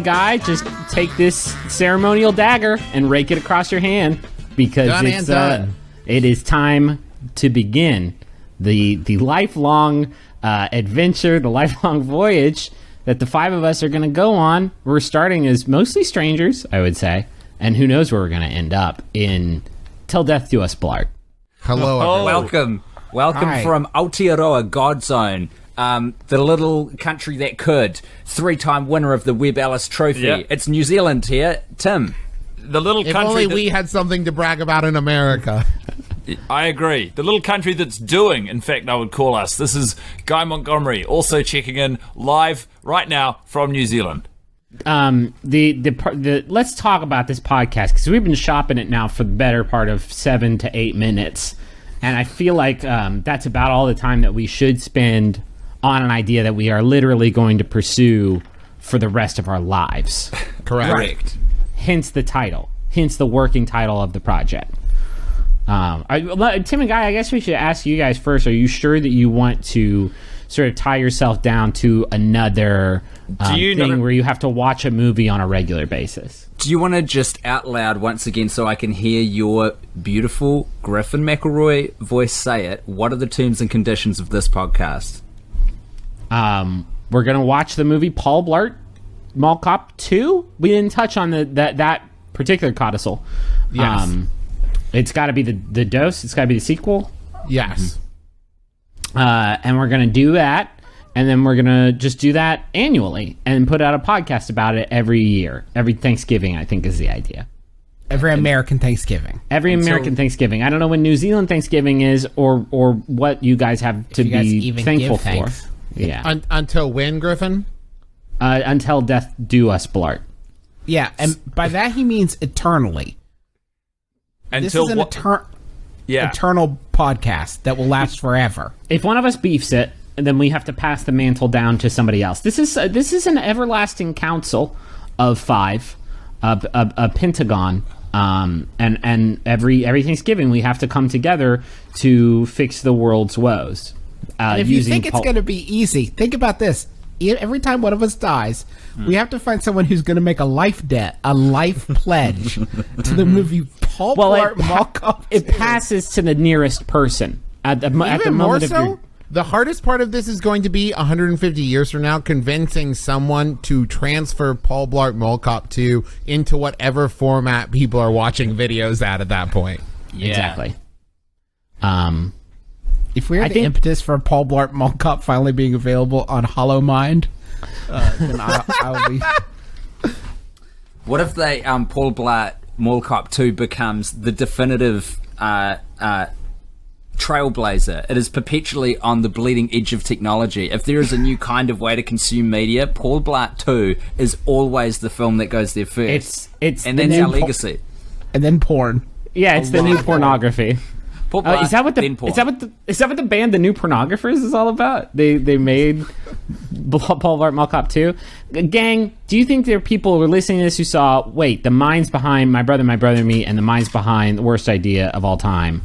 Guy, just take this ceremonial dagger and rake it across your hand because it is time to begin the lifelong adventure, the lifelong voyage that the five of us are going to go on. We're starting as mostly strangers, I would say, and who knows where we're going to end up in Till Death Do Us Blart. Hello, everyone. Welcome from Aotearoa, God Zone, the little country that could, 3-time winner of the Webb Ellis Trophy. Yep. It's New Zealand here. Tim. The little if country only we had something to brag about in America. I agree. The little country that's doing, in fact, I would call us. This is Guy Montgomery, also checking in live right now from New Zealand. Let's talk about this podcast, because we've been shopping it now for the better part of 7 to 8 minutes, and I feel like that's about all the time that we should spend on an idea that we are literally going to pursue for the rest of our lives. Correct. Hence the title. Hence the working title of the project. Tim and Guy, I guess we should ask you guys first. Are you sure that you want to sort of tie yourself down to another thing where you have to watch a movie on a regular basis? Do you want to just out loud once again so I can hear your beautiful Griffin McElroy voice say it? What are the terms and conditions of this podcast? We're going to watch the movie Paul Blart Mall Cop 2. We didn't touch on that particular codicil. Yes. It's got to be the dose. It's got to be the sequel. Yes. And we're going to do that, and then we're going to just do that annually and put out a podcast about it every year. Every Thanksgiving, I think, is the idea. Every American Thanksgiving. American Thanksgiving. I don't know when New Zealand Thanksgiving is or what you guys have to be thankful for. Yeah. Until when, Griffin? Until Death Do Us Blart. Yeah, and by that he means eternally. Until this is an eternal podcast that will last forever. If one of us beefs it, then we have to pass the mantle down to somebody else. This is an everlasting council of 5, a pentagon, and every Thanksgiving we have to come together to fix the world's woes. And if you think it's going to be easy, think about this. Every time one of us dies, we have to find someone who's going to make a life debt, a life pledge to the movie Paul Blart Mall Cop 2. It passes to the nearest person at the moment of your... The hardest part of this is going to be 150 years from now convincing someone to transfer Paul Blart Mall Cop 2 into whatever format people are watching videos at that point. Yeah. Exactly. If we had the impetus for Paul Blart Mall Cop finally being available on Hollow Mind, then I would be... What if they Paul Blart Mall Cop 2 becomes the definitive trailblazer? It is perpetually on the bleeding edge of technology. If there is a new kind of way to consume media, Paul Blart 2 is always the film that goes there first. It's and that's our legacy. And then porn. Yeah, it's the new pornography. Is that what the band The New Pornographers is all about? They made Paul Blart Mall Cop 2. Gang, do you think there are people who are listening to this who saw, the minds behind My Brother, Me and the minds behind The Worst Idea of All Time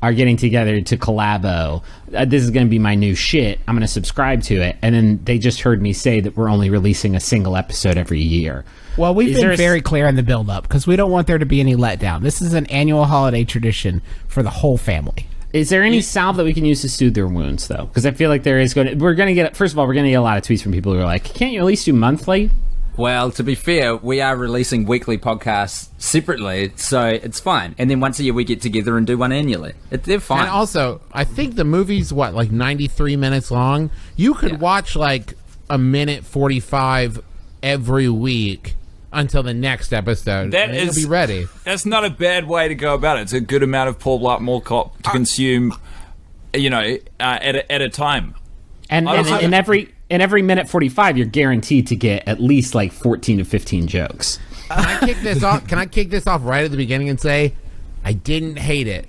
are getting together to collabo? This is going to be my new shit. I'm going to subscribe to it. And then they just heard me say that we're only releasing a single episode every year. Well, we've been very clear in the build-up because we don't want there to be any letdown. This is an annual holiday tradition for the whole family. Is there any salve that we can use to soothe their wounds, though? Because I feel like we're going to get a lot of tweets from people who are like, can't you at least do monthly? Well, to be fair, we are releasing weekly podcasts separately, so it's fine. And then once a year we get together and do one annually. They're fine. And also, I think the movie's, 93 minutes long? You could watch, a minute 45 every week until the next episode. You'll be ready. That's not a bad way to go about it. It's a good amount of Paul Blart Mall Cop to consume, at a time. And in every minute 45, you're guaranteed to get at least 14 to 15 jokes. Can I kick this off? Can I kick this off right at the beginning and say, I didn't hate it.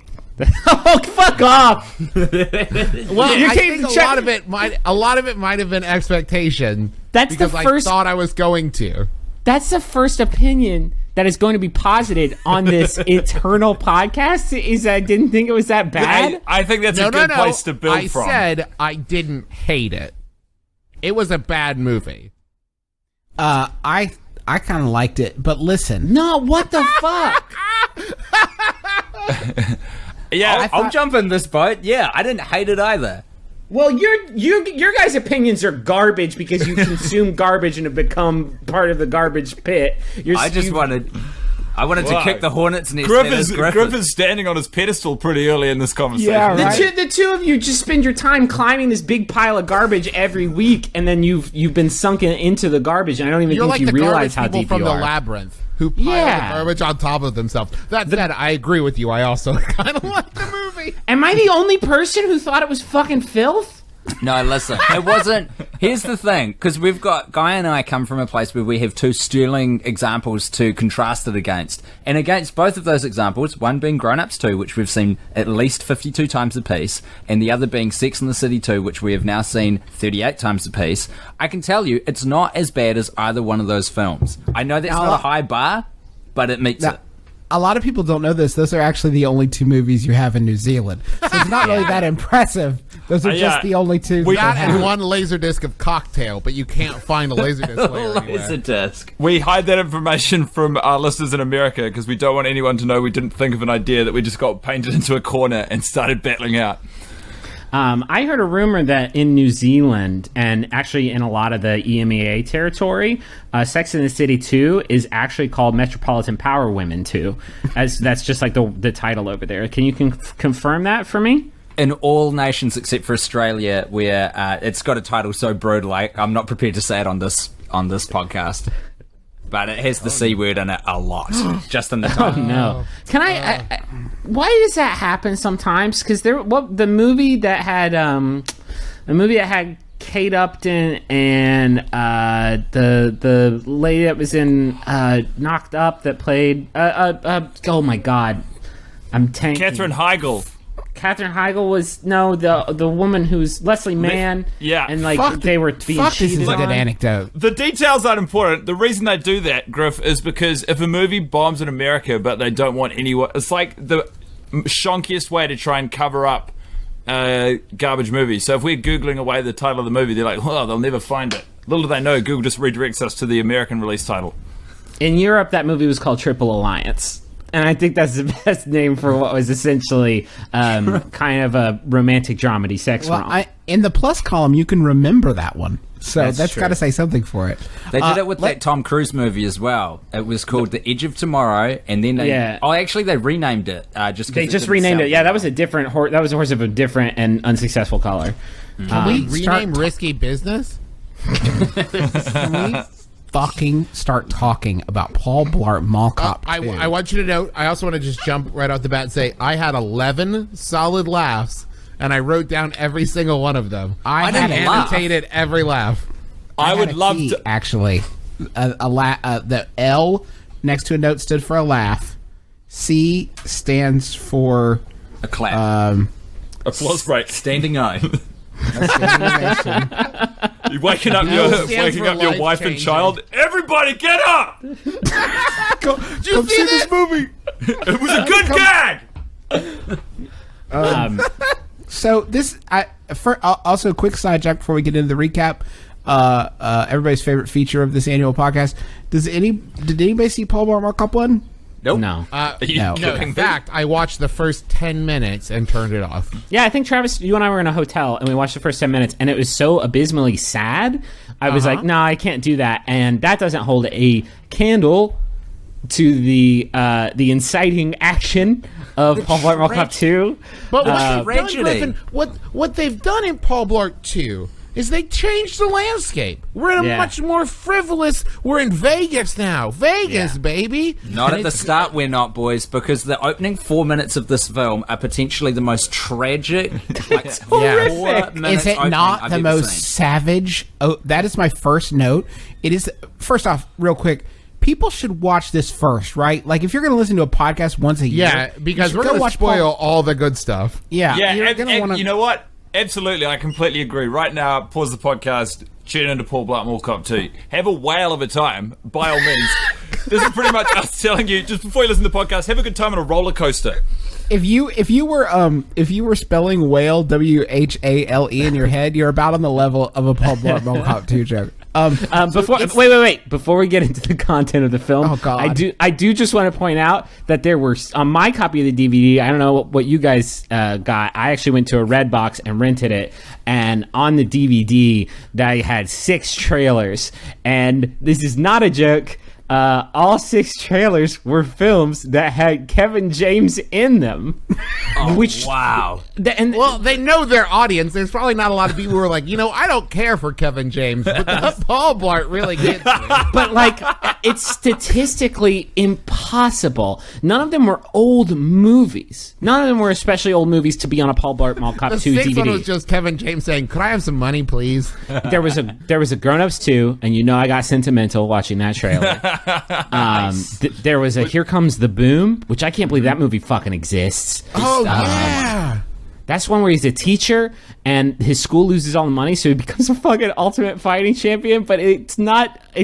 Oh, fuck off! Well, I think a lot of it might have been expectation. That's because the first. I thought I was going to. That's the first opinion that is going to be posited on this eternal podcast. Is I didn't think it was that bad. I think that's a good place to build from. I said I didn't hate it. It was a bad movie. I I kind of liked it, but listen. No, what the fuck? Yeah, I'll jump in this boat. Yeah, I didn't hate it either. Well, your guys' opinions are garbage because you consume garbage and have become part of the garbage pit. I wanted to kick the hornet's nest. Griff is standing on his pedestal pretty early in this conversation. Yeah, right? The two of you just spend your time climbing this big pile of garbage every week, and then you've been sunken into the garbage, and I don't even think you realize how deep you are. You're like the garbage people from the Labyrinth who pile the garbage on top of themselves. That said, I agree with you. I also kind of like the movie. Am I the only person who thought it was fucking filth? No, listen, it wasn't. Here's the thing, because we've got Guy and I come from a place where we have two sterling examples to contrast it against, and against both of those examples, one being Grown Ups 2, which we've seen at least 52 times a piece, and the other being Sex and the City 2, which we have now seen 38 times a piece. I can tell you, it's not as bad as either one of those films. I know that's not a high bar, but it meets it. A lot of people don't know this. Those are actually the only two movies you have in New Zealand. So it's not really that impressive. Those are just the only two. That and one Laserdisc of Cocktail, but you can't find a Laserdisc player Laserdisc. We hide that information from our listeners in America because we don't want anyone to know we didn't think of an idea, that we just got painted into a corner and started battling out. I heard a rumor that in New Zealand, and actually in a lot of the EMEA territory, Sex and the City 2 is actually called Metropolitan Power Women 2. That's just like the title over there. Can you confirm that for me? In all nations except for Australia, where it's got a title so brutal, I'm not prepared to say it on this podcast. But it has the C word in it a lot, just in the title. Oh no! Can I why does that happen sometimes? Because the movie that had Kate Upton and the lady that was in Knocked Up that played oh my god, I'm tanking. Katherine Heigl. Katherine Heigl was the woman who's Leslie Mann. And they were being cheated this is a good on. anecdote. The details aren't important. The reason they do that, Griff, is because if a movie bombs in America but they don't want anyone, it's like the shonkiest way to try and cover up garbage movies. So if we're Googling away the title of the movie, they're like, oh, they'll never find it. Little do they know, Google just redirects us to the American release title. In Europe, that movie was called Triple Alliance. And I think that's the best name for what was essentially kind of a romantic dramedy sex rom. In the plus column, you can remember that one. So that's got to say something for it. They did it with that Tom Cruise movie as well. It was called The Edge of Tomorrow, and then they renamed it. They just renamed it. Yeah, that was a different horse. That was a horse of a different and unsuccessful color. Can we rename Risky Business? Can we fucking start talking about Paul Blart Mall Cop 2? I want you to know, I also want to just jump right off the bat and say I had 11 solid laughs, and I wrote down every single one of them. I had annotated every laugh. I would love to actually. The L next to a note stood for a laugh. C stands for a clap. Applause break. Standing eye. You're waking up your wife and child. Everybody, get up! Did you see this movie? It was a good gag. So this, also a quick sidetrack before we get into the recap. Everybody's favorite feature of this annual podcast. Did anybody see Paul Blart Mall Cop 1? Nope. No. No. In fact, I watched the first 10 minutes and turned it off. Yeah, I think, Travis, you and I were in a hotel, and we watched the first 10 minutes, and it was so abysmally sad. I was like, no, I can't do that. And that doesn't hold a candle to the inciting action of Paul Blart Mall Cop 2. But what they've done in Paul Blart 2 is they changed the landscape. We're in a much more frivolous... We're in Vegas now. Vegas, baby. Not at the start, we're not, boys, because the opening 4 minutes of this film are potentially the most tragic... horrific. Is it not the most savage? Oh, that is my first note. It is... First off, real quick, people should watch this first, right? Like, if you're going to listen to a podcast once a year... Yeah, because we're going to spoil all the good stuff. Yeah. You're gonna wanna... You know what? Absolutely, I completely agree. Right now, pause the podcast, tune into Paul Blart Mall Cop 2. Have a whale of a time, by all means. This is pretty much us telling you, just before you listen to the podcast, have a good time on a roller coaster. If you were spelling whale WHALE in your head, you're about on the level of a Paul Blart Mall Cop 2 joke. Wait. Before we get into the content of the film, oh God. I do just want to point out that there were on my copy of the DVD. I don't know what you guys got. I actually went to a Redbox and rented it, and on the DVD, they had 6 trailers, and this is not a joke. All 6 trailers were films that had Kevin James in them. Oh, wow. Well, they know their audience. There's probably not a lot of people who are like, I don't care for Kevin James, but Paul Blart really gets me. But, like, it's statistically impossible. None of them were old movies. None of them were especially old movies to be on a Paul Blart Mall Cop 2 DVD. The 6th one was just Kevin James saying, could I have some money, please? There was a Grown Ups 2, and I got sentimental watching that trailer. Nice. There was a Here Comes the Boom, which I can't believe that movie fucking exists. Oh, yeah. That's one where he's a teacher and his school loses all the money, so he becomes a fucking ultimate fighting champion, but it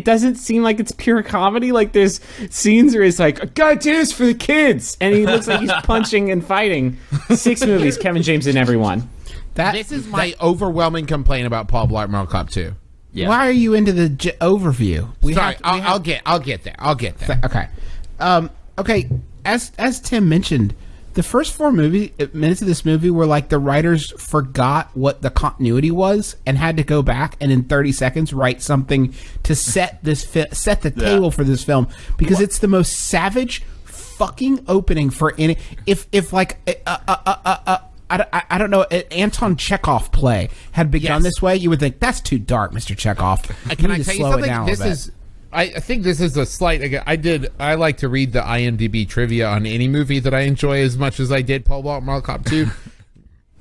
doesn't seem like it's pure comedy. Like, there's scenes where he's like, I gotta do this for the kids, and he looks like he's punching and fighting. 6 movies, Kevin James in every one. This is my overwhelming complaint about Paul Blart Mall Cop 2. Yeah. Why are you into the overview? I'll get there. Okay. Okay. As Tim mentioned, the first 4 minutes of this movie were like the writers forgot what the continuity was and had to go back and in 30 seconds write something to set the table for this film, because it's the most savage fucking opening for any. If like I don't know, Anton Chekhov play had begun this way, you would think, that's too dark, Mr. Chekhov. Can I tell you something? I think this is a slight. I like to read the IMDb trivia on any movie that I enjoy as much as I did Paul Blart Mall Cop 2.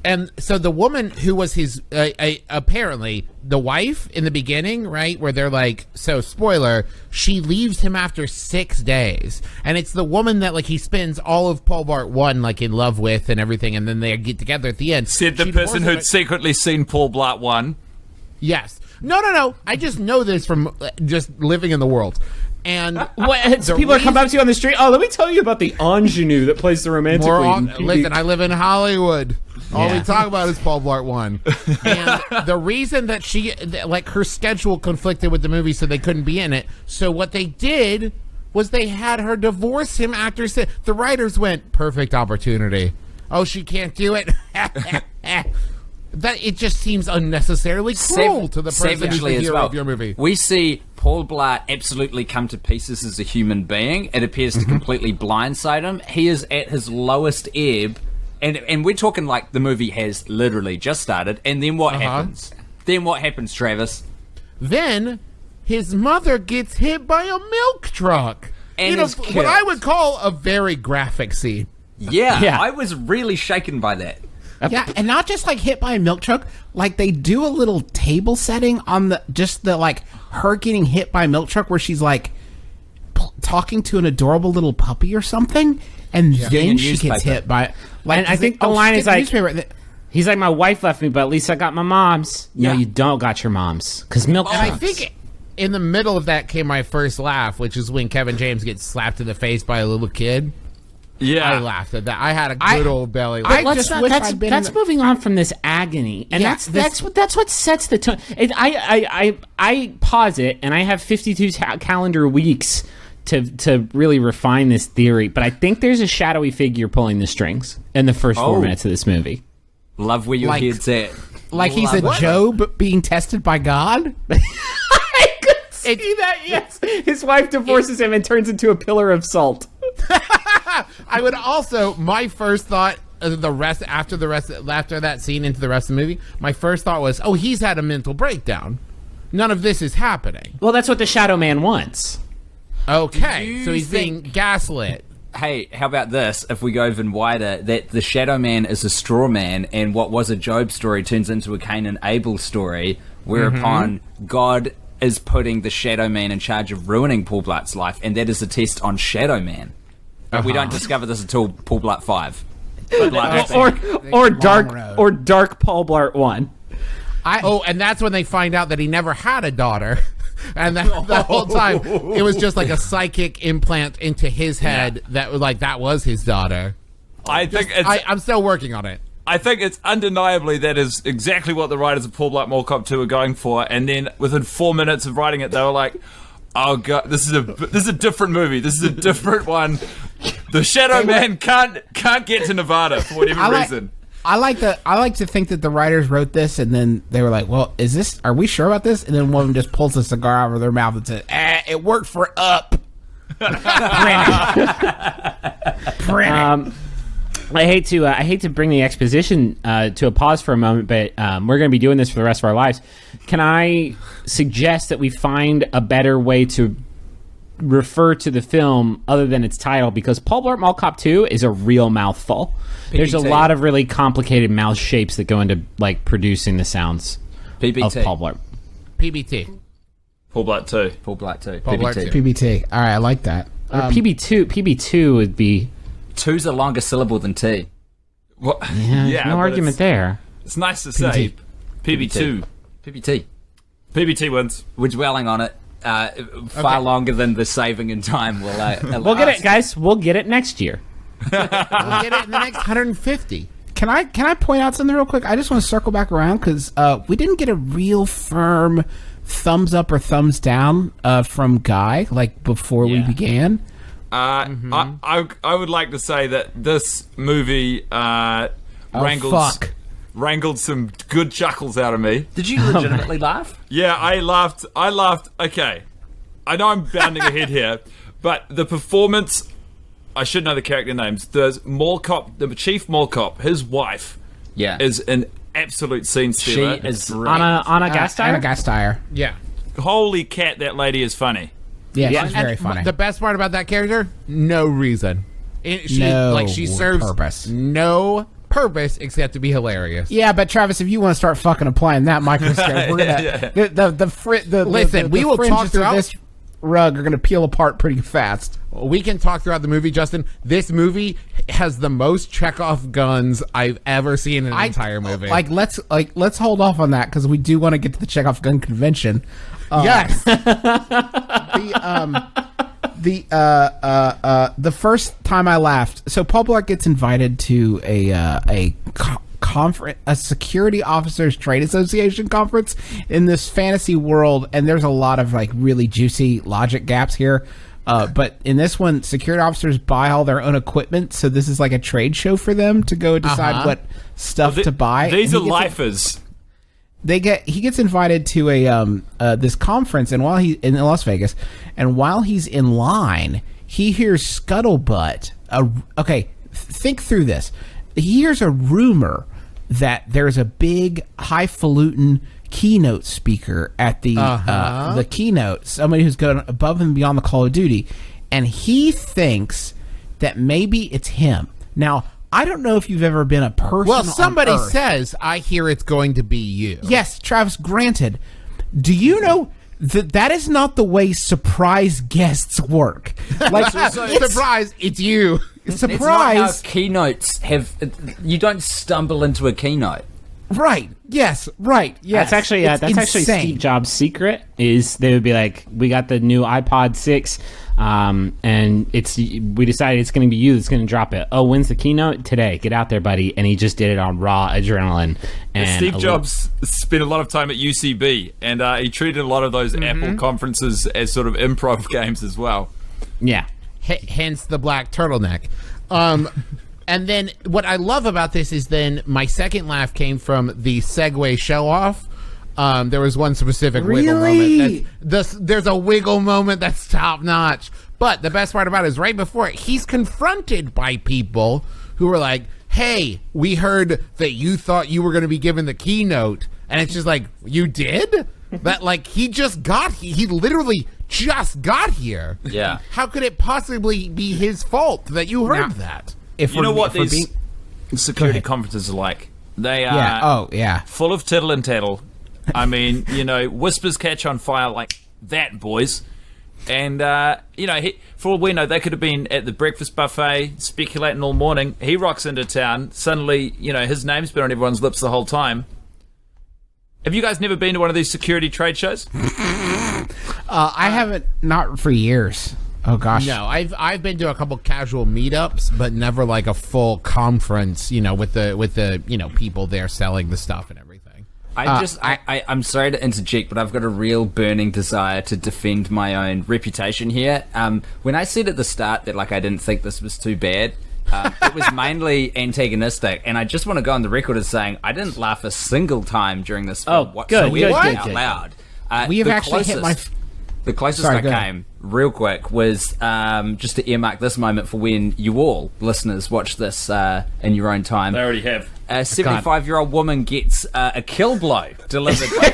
And so the woman who was his, apparently the wife in the beginning, right, where they're like, so spoiler, she leaves him after 6 days. And it's the woman that, like, he spends all of Paul Blart 1, like, in love with and everything, and then they get together at the end. Said the person who'd secretly seen Paul Blart 1. Yes. No. I just know this from just living in the world. And people are coming up to you on the street. Oh, let me tell you about the ingenue that plays the romantic lead. Listen, I live in Hollywood. All we talk about is Paul Blart 1. And the reason that she, like, her schedule conflicted with the movie, so they couldn't be in it. So what they did was they had her divorce him after. The writers went, perfect opportunity. Oh, she can't do it. That it just seems unnecessarily cruel to the person who's the hero of your movie. We see Paul Blart absolutely come to pieces as a human being. It appears to completely blindside him. He is at his lowest ebb, and we're talking like the movie has literally just started. And then what happens? Then what happens, Travis? Then his mother gets hit by a milk truck. And what I would call a very graphic scene. Yeah, I was really shaken by that. Yeah, and not just like hit by a milk truck, like they do a little table setting on the like her getting hit by a milk truck where she's like talking to an adorable little puppy or something, and then she gets hit by. Like, and I think the line is like, he's like, my wife left me, but at least I got my mom's. No, you don't got your mom's, because milk trucks. And I think in the middle of that came my first laugh, which is when Kevin James gets slapped in the face by a little kid. Yeah, I laughed at that. I had a good old belly laugh. That's moving on from this agony, and that's what sets the tone. I pause it, and I have 52 calendar weeks to really refine this theory. But I think there's a shadowy figure pulling the strings in the first 4 minutes of this movie. Love where your head's at. Like he's a Job being tested by God. I could see that. Yes, his wife divorces him and turns into a pillar of salt. I would also, my first thought after that scene into the rest of the movie, my first thought was, oh, he's had a mental breakdown. None of this is happening. Well, that's what the Shadow Man wants. Okay, so he's being gaslit. Hey, how about this? If we go even wider, that the Shadow Man is a straw man, and what was a Job story turns into a Cain and Abel story, whereupon God is putting the Shadow Man in charge of ruining Paul Blart's life, and that is a test on Shadow Man. But we don't discover this until Paul Blart 5. or dark Paul Blart 1. And that's when they find out that he never had a daughter. And the whole time, it was just like a psychic implant into his head that was like, that was his daughter. I'm still working on it. I think it's undeniably that is exactly what the writers of Paul Blart Mall Cop 2 were going for, and then within 4 minutes of writing it, they were like, "Oh god, this is a different movie. This is a different one. The Shadow Man can't get to Nevada for whatever reason." I like to think that the writers wrote this, and then they were like, "Well, are we sure about this?" And then one of them just pulls a cigar out of their mouth and says, "It worked for Up." Print it. I hate to bring the exposition to a pause for a moment, but we're going to be doing this for the rest of our lives. Can I suggest that we find a better way to refer to the film other than its title? Because Paul Blart Mall Cop 2 is a real mouthful. PBT. There's a lot of really complicated mouth shapes that go into like producing the sounds PBT. of Paul Blart. PBT. Paul Blart 2. Paul Blart 2. Paul Blart 2. PBT. All right, I like that. Or PB2 would be... Two's a longer syllable than T. What? Yeah, no argument there. It's nice to say. PB2. PBT. PBT wins. We're dwelling on it far longer than the saving in time will We'll get it, guys. We'll get it next year. We'll get it in the next 150. Can I point out something real quick? I just want to circle back around because we didn't get a real firm thumbs up or thumbs down from Guy like before we began. I would like to say that this movie wrangled some good chuckles out of me. Did you legitimately laugh? Yeah, I laughed. Okay, I know I'm bounding ahead here, but the performance, I should know the character names. The mall cop, the chief mall cop, his wife, is an absolute scene stealer. She is Anna Gasteyer? Anna Gasteyer. Yeah. Holy cat, that lady is funny. Yeah, she's very funny. The best part about that character, no reason. She serves purpose. No purpose except to be hilarious. Yeah, but Travis, if you want to start fucking applying that microscope, we're gonna Listen, we will talk throughout this rug are gonna peel apart pretty fast. We can talk throughout the movie, Justin. This movie has the most Chekhov guns I've ever seen in an entire movie. Let's hold off on that because we do want to get to the Chekhov gun convention. Yes. The first time I laughed. So Paul Blart gets invited to a conference, a security officers trade association conference in this fantasy world, and there's a lot of like really juicy logic gaps here. But in this one, security officers buy all their own equipment, so this is like a trade show for them to go decide what stuff to buy. These are lifers. He gets invited to a this conference, and while in Las Vegas, and while he's in line, he hears scuttlebutt. Think through this. He hears a rumor that there's a big highfalutin keynote speaker at the keynote, somebody who's going above and beyond the Call of Duty, and he thinks that maybe it's him. Now, I don't know if you've ever been a person. Well, somebody on Earth. says, I hear it's going to be you. Yes, Travis, granted. Do you know that is not the way surprise guests work? Like, surprise, it's you. Surprise. It's not how keynotes have. You don't stumble into a keynote. Right. Yes. Right. Yes. That's actually Steve Jobs' secret. Is they would be like, we got the new iPod 6, and we decided it's going to be you that's going to drop it. Oh, when's the keynote? Today. Get out there, buddy. And he just did it on raw adrenaline. And Steve Jobs spent a lot of time at UCB, and he treated a lot of those Apple conferences as sort of improv games as well. Yeah. Hence the black turtleneck. And then what I love about this is then my second laugh came from the Segway show-off. There was one specific wiggle moment. There's a wiggle moment that's top-notch. But the best part about it is right before it, he's confronted by people who are like, hey, we heard that you thought you were going to be given the keynote. And it's just like, you did? That like he literally just got here. Yeah. How could it possibly be his fault that you heard that? You know what these security conferences are like? They are full of tittle and tattle. I mean, whispers catch on fire like that, boys. And, for all we know, they could have been at the breakfast buffet speculating all morning. He rocks into town. Suddenly, his name's been on everyone's lips the whole time. Have you guys never been to one of these security trade shows? I haven't, not for years. Oh gosh. No, I've been to a couple casual meetups, but never like a full conference, with the people there selling the stuff and everything. I'm sorry to interject, but I've got a real burning desire to defend my own reputation here. When I said at the start that I didn't think this was too bad, it was mainly antagonistic, and I just want to go on the record as saying I didn't laugh a single time during this film whatsoever out loud. We have actually hit my... The closest I came, real quick, was just to earmark this moment for when you all, listeners, watch this in your own time. They already have. A 75-year-old woman gets a kill blow delivered by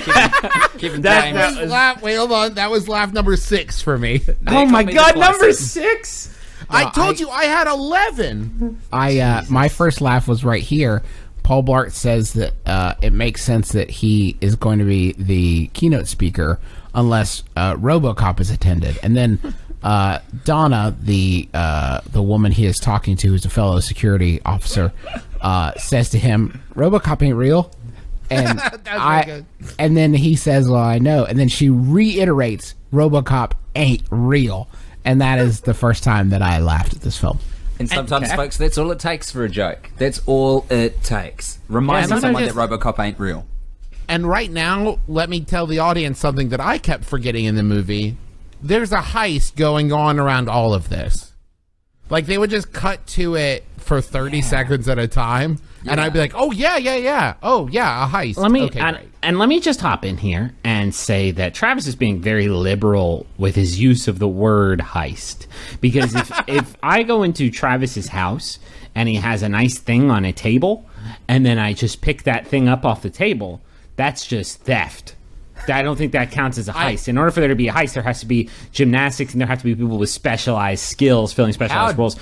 Kevin James. Wait, hold on. That was laugh number 6 for me. Oh my God, number 6? I told you I had 11. My first laugh was right here. Paul Blart says that it makes sense that he is going to be the keynote speaker unless RoboCop is attended, and then Donna, the woman he is talking to, who's a fellow security officer, says to him, "RoboCop ain't real," and and then he says, "Well, I know," and then she reiterates, "RoboCop ain't real," and that is the first time that I laughed at this film. And sometimes, folks, that's all it takes for a joke. That's all it takes. Remind someone that RoboCop ain't real. And right now, let me tell the audience something that I kept forgetting in the movie. There's a heist going on around all of this. They would just cut to it for 30 seconds at a time, and I'd be like, "Oh yeah. Oh yeah, a heist." Let me just hop in here and say that Travis is being very liberal with his use of the word heist, because if I go into Travis's house and he has a nice thing on a table, and then I just pick that thing up off the table, that's just theft. I don't think that counts as a heist. In order for there to be a heist, there has to be gymnastics, and there have to be people with specialized skills filling specialized roles.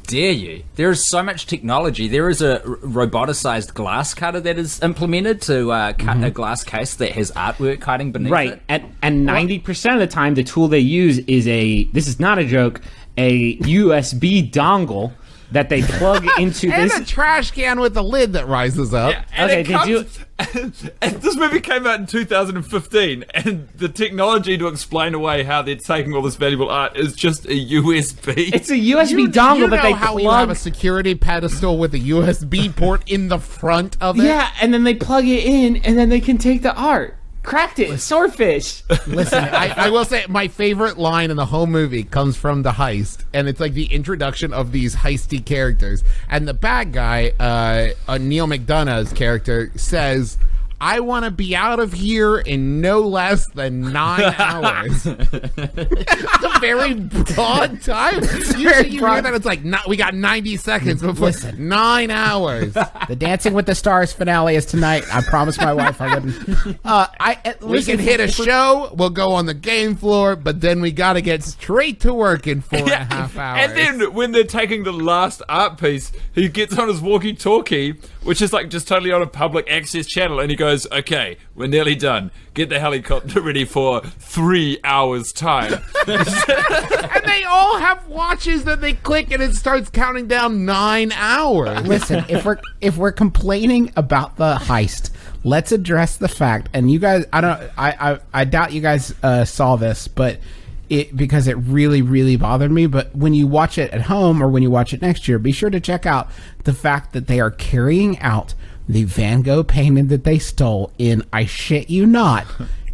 Dare you? There is so much technology. There is a roboticized glass cutter that is implemented to cut a glass case that has artwork hiding beneath it. Right, and 90% of the time, the tool they use is this is not a joke, a USB dongle that they plug into and this. a trash can with a lid that rises up. Yeah, and this movie came out in 2015, and the technology to explain away how they're taking all this valuable art is just a USB. It's a USB dongle that they how plug. You have a security pedestal with a USB port in the front of it. Yeah, and then they plug it in, and then they can take the art. Cracked it, swordfish. Listen, I will say my favorite line in the whole movie comes from the heist, and it's the introduction of these heisty characters. And the bad guy, Neil McDonough's character, says, "I want to be out of here in no less than 9 hours." It's a very broad time. Usually you hear that it's we got 90 seconds before. Listen. 9 hours. The Dancing with the Stars finale is tonight. I promised my wife I wouldn't. We can hit a show, we'll go on the game floor, but then we got to get straight to work in 4.5 hours. And then when they're taking the last art piece, he gets on his walkie-talkie, which is just totally on a public access channel, and he goes, "Okay, we're nearly done. Get the helicopter ready for 3 hours time." And they all have watches that they click, and it starts counting down 9 hours. Listen, if we're complaining about the heist, let's address the fact. And you guys, I doubt you guys saw this, but because it really, really bothered me. But when you watch it at home or when you watch it next year, be sure to check out the fact that they are carrying out the Van Gogh painting that they stole in, I shit you not,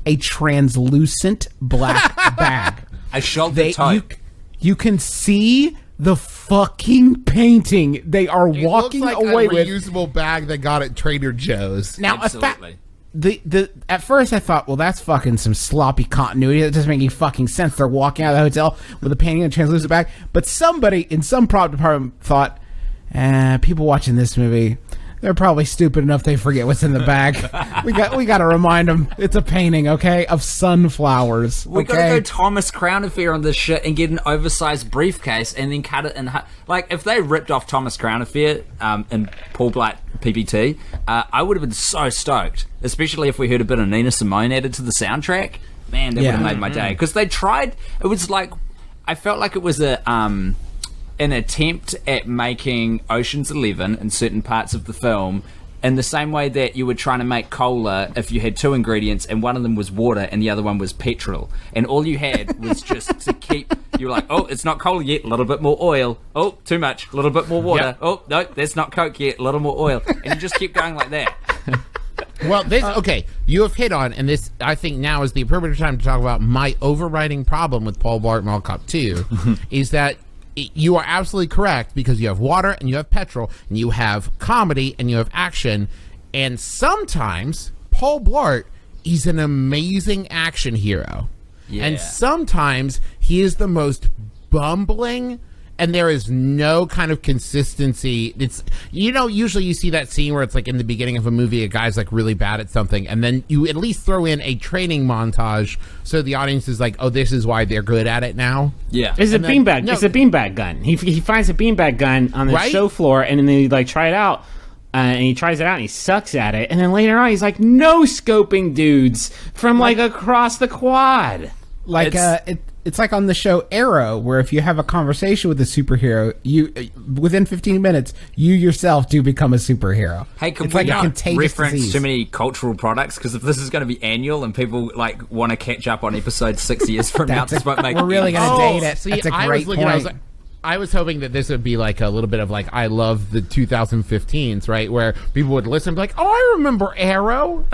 a translucent black bag. I showed the type. You can see the fucking painting they are walking away with. A reusable bag they got at Trader Joe's. Now, absolutely. At first I thought, well, that's fucking some sloppy continuity. That doesn't make any fucking sense. They're walking out of the hotel with a painting and a translucent bag. But somebody in some prop department thought, people watching this movie, they're probably stupid enough they forget what's in the bag. we got to remind them it's a painting, okay, of sunflowers. We got to go Thomas Crown Affair on this shit and get an oversized briefcase and then cut it in. If they ripped off Thomas Crown Affair in Paul Blart PPT, I would have been so stoked, especially if we heard a bit of Nina Simone added to the soundtrack. Man, that would have made my day. Because they tried. It was I felt like it was an attempt at making Ocean's 11 in certain parts of the film in the same way that you were trying to make cola if you had two ingredients and one of them was water and the other one was petrol. And all you had was just to keep... You were like, oh, it's not cola yet, a little bit more oil. Oh, too much, a little bit more water. Yep. Oh, no, that's not Coke yet, a little more oil. And you just keep going like that. Well, okay, you have hit on, and this, I think now is the appropriate time to talk about my overriding problem with Paul Blart Mall Cop 2, is that you are absolutely correct, because you have water, and you have petrol, and you have comedy, and you have action, and sometimes Paul Blart is an amazing action hero. Yeah. And sometimes he is the most bumbling, and there is no kind of consistency. It's, usually you see that scene where it's like in the beginning of a movie, a guy's like really bad at something, and then you at least throw in a training montage so the audience is like, oh, this is why they're good at it now. Yeah. It's a beanbag. No, it's a beanbag gun. He finds a beanbag gun on the show floor, and then they like try it out. And he tries it out and he sucks at it. And then later on, he's like, no scoping dudes from like across the quad. Like, it's like on the show Arrow, where if you have a conversation with a superhero, you within 15 minutes, you yourself do become a superhero. Hey, can it's we like a contagious reference disease. too many cultural products? Because if this is going to be annual and people like want to catch up on episode 6 years from now, this won't make we're really going to date it. See, that's a great point. I was hoping that this would be like a little bit of like, I love the 2015s, right? Where people would listen and be like, oh, I remember Arrow.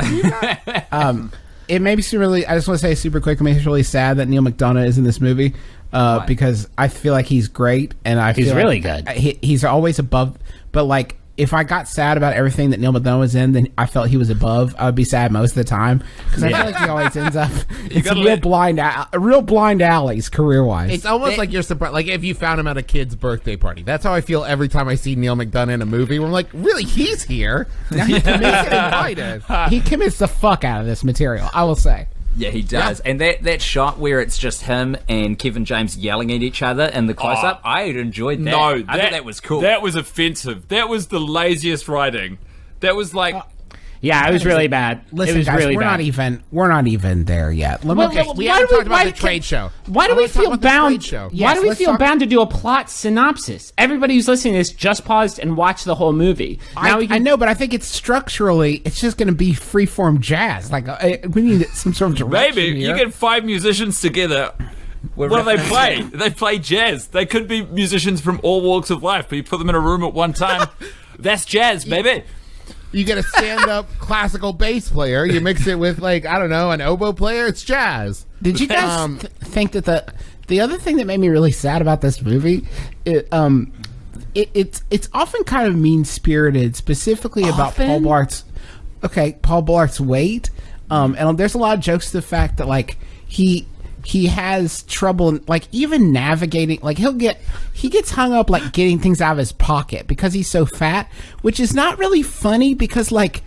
It makes me really, I just want to say super quick, it makes me really sad that Neil McDonough is in this movie because I feel like he's great and he's really good. He's always above, but like, if I got sad about everything that Neil McDonough was in, then I felt he was above. I would be sad most of the time because I feel like he always ends up in some real blind alleys career-wise. It's almost like you're surprised, like if you found him at a kid's birthday party. That's how I feel every time I see Neil McDonough in a movie. Where I'm like, really, he's here. He commits the fuck out of this material, I will say. Yeah, he does. Yeah. And that shot where it's just him and Kevin James yelling at each other in the close-up, I enjoyed that. No, I thought that was cool. That was offensive. That was the laziest writing. That was like... Yeah, it was really bad. Listen, it was guys, really we're bad. not even there yet. We haven't talked about the trade show. Why do we feel bound? Why do we feel bound to do a plot synopsis? Everybody who's listening to this just paused and watched the whole movie. I know, but I think it's structurally, it's just going to be freeform jazz. Like we need some sort of direction. Maybe here. you get 5 musicians together. What do they play? They play jazz. They could be musicians from all walks of life, but you put them in a room at one time. That's jazz, baby. You get a stand-up classical bass player. You mix it with, like, I don't know, an oboe player. It's jazz. Did you guys think that the other thing that made me really sad about this movie, it's often kind of mean-spirited, specifically about Paul Blart's weight. And there's a lot of jokes to the fact that, like, he has trouble, like, even navigating, like, he gets hung up, like, getting things out of his pocket because he's so fat, which is not really funny because, like,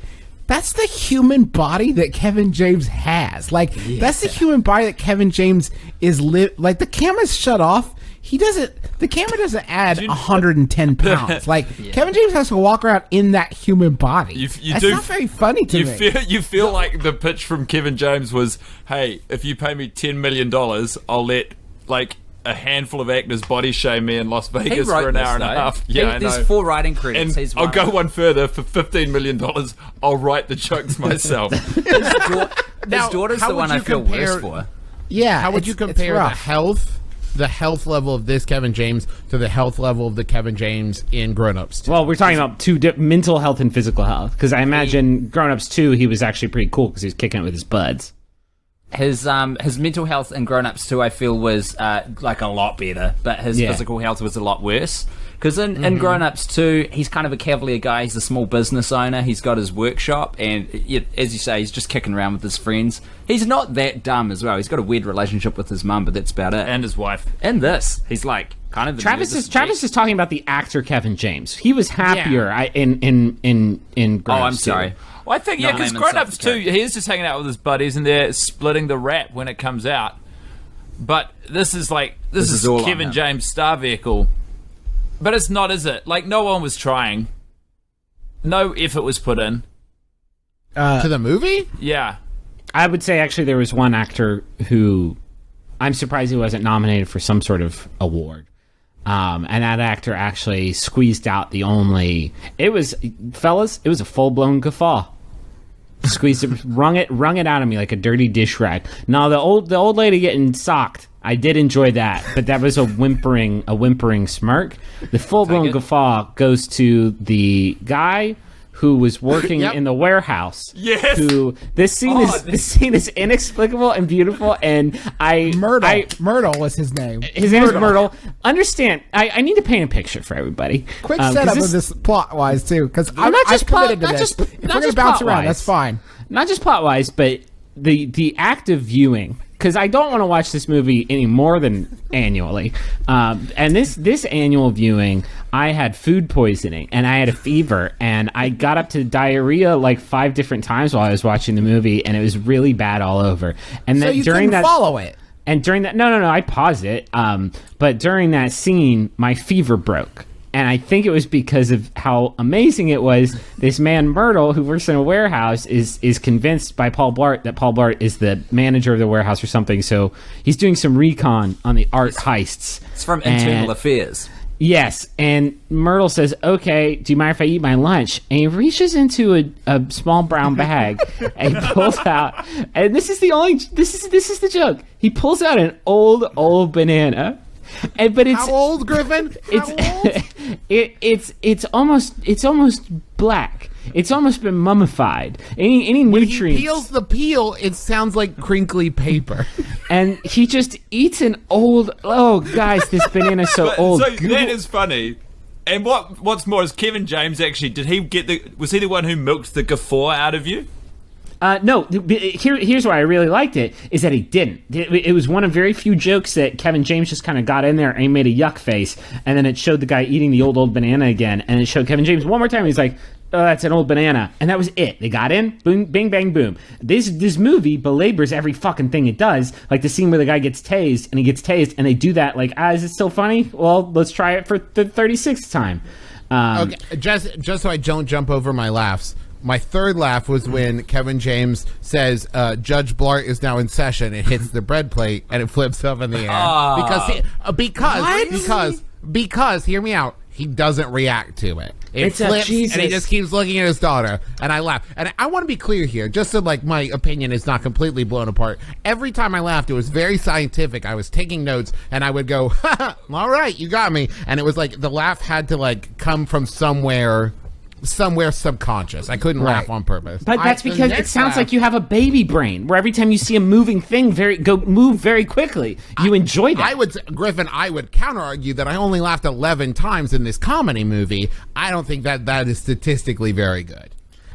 that's the human body that Kevin James has. Like, that's the human body that Kevin James is like, the camera's shut off. The camera doesn't add 110 pounds. Like, Kevin James has to walk around in that human body. That's not very funny to me. You feel like the pitch from Kevin James was, hey, if you pay me $10 million, I'll let, like, a handful of actors body shame me in Las Vegas for an hour and a half. Yeah, I know. There's 4 writing credits. And I'll go one further. For $15 million, I'll write the jokes myself. His daughter's the one I feel worse for. Yeah. How would you compare the health level of this Kevin James to the health level of the Kevin James in Grown Ups 2? Well, we're talking about mental health and physical health, because I imagine Grown Ups 2, he was actually pretty cool because he was kicking it with his buds. His mental health in Grown Ups 2, I feel, was like a lot better, but his physical health was a lot worse. Because in Grown Ups 2, he's kind of a cavalier guy. He's a small business owner. He's got his workshop, and as you say, he's just kicking around with his friends. He's not that dumb as well. He's got a weird relationship with his mum, but that's about it. And his wife. And this, he's like kind of. Travis is talking about the actor Kevin James. He was happier in Grown Ups. Oh, I'm sorry. Well, I think, because Grown Ups 2, he's just hanging out with his buddies and they're splitting the rap when it comes out. But this is Kevin James' star vehicle. But it's not, is it? Like, no one was trying. No effort was put in. To the movie? Yeah. I would say, actually, there was one actor who I'm surprised he wasn't nominated for some sort of award. And that actor actually squeezed out it was a full-blown guffaw. Squeezed it, wrung it out of me like a dirty dish rag. Now the old lady getting socked, I did enjoy that, but that was a whimpering smirk. The full-blown guffaw goes to the guy who was working in the warehouse. Yes. This scene is inexplicable and beautiful, and Myrtle was his name. His name is Myrtle. Understand? I need to paint a picture for everybody. Quick setup of this plot wise too, because I'm committed to this. If we're gonna bounce around, that's fine. Not just plot wise, but the act of viewing. Because I don't want to watch this movie any more than annually. And this annual viewing, I had food poisoning and I had a fever and I got up to diarrhea like 5 different times while I was watching the movie, and it was really bad all over. And so you couldn't follow it. And during that, no, I paused it. But during that scene, my fever broke. And I think it was because of how amazing it was. This man, Myrtle, who works in a warehouse, is convinced by Paul Blart that Paul Blart is the manager of the warehouse or something. So he's doing some recon on the art heists. It's from Internal Affairs. Yes. And Myrtle says, okay, do you mind if I eat my lunch? And he reaches into a small brown bag and he pulls out, and this is the joke. He pulls out an old banana. But it's how old, Griffin? It's almost black. It's almost been mummified. Any nutrients. When he peels the peel, it sounds like crinkly paper. And he just eats an old. Oh, guys, this banana's so old. So that is funny. And what's more is Kevin James actually was he the one who milked the guffaw out of you? No, here's why I really liked it, is that he didn't. It was one of very few jokes that Kevin James just kind of got in there and he made a yuck face, and then it showed the guy eating the old banana again, and it showed Kevin James one more time, and he's like, oh, that's an old banana. And that was it. They got in, boom, bing, bang, boom. This movie belabors every fucking thing it does, like the scene where the guy gets tased, and they do that, like, is it still funny? Well, let's try it for the 36th time. Okay, just so I don't jump over my laughs. My third laugh was when Kevin James says, Judge Blart is now in session. It hits the bread plate and it flips up in the air. Because, hear me out, he doesn't react to it. It flips and he just keeps looking at his daughter, and I laugh. And I want to be clear here, just so like my opinion is not completely blown apart. Every time I laughed, it was very scientific. I was taking notes, and I would go, ha, all right, you got me. And it was like the laugh had to like come from somewhere subconscious. I couldn't laugh on purpose. But that's because it sounds like you have a baby brain, where every time you see a moving thing move very quickly, you enjoy that. Griffin, I would counter-argue that I only laughed 11 times in this comedy movie. I don't think that is statistically very good.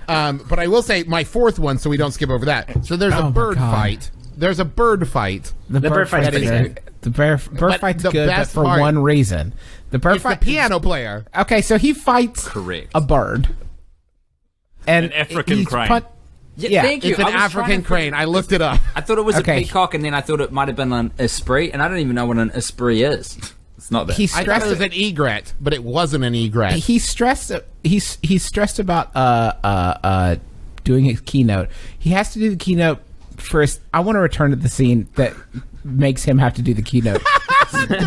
But I will say my fourth one, so we don't skip over that. So there's a bird fight. There's a bird fight. The bird fight is good. The bird fight's good, but for one reason. The piano player. Okay, so he fights a bird. And an African crane. Thank you. It's an African crane. I looked it up. I thought it was a peacock, and then I thought it might have been an osprey, and I don't even know what an osprey is. It's not that. I thought it was an egret, but it wasn't an egret. He's stressed about doing his keynote. He has to do the keynote first. I want to return to the scene that makes him have to do the keynote.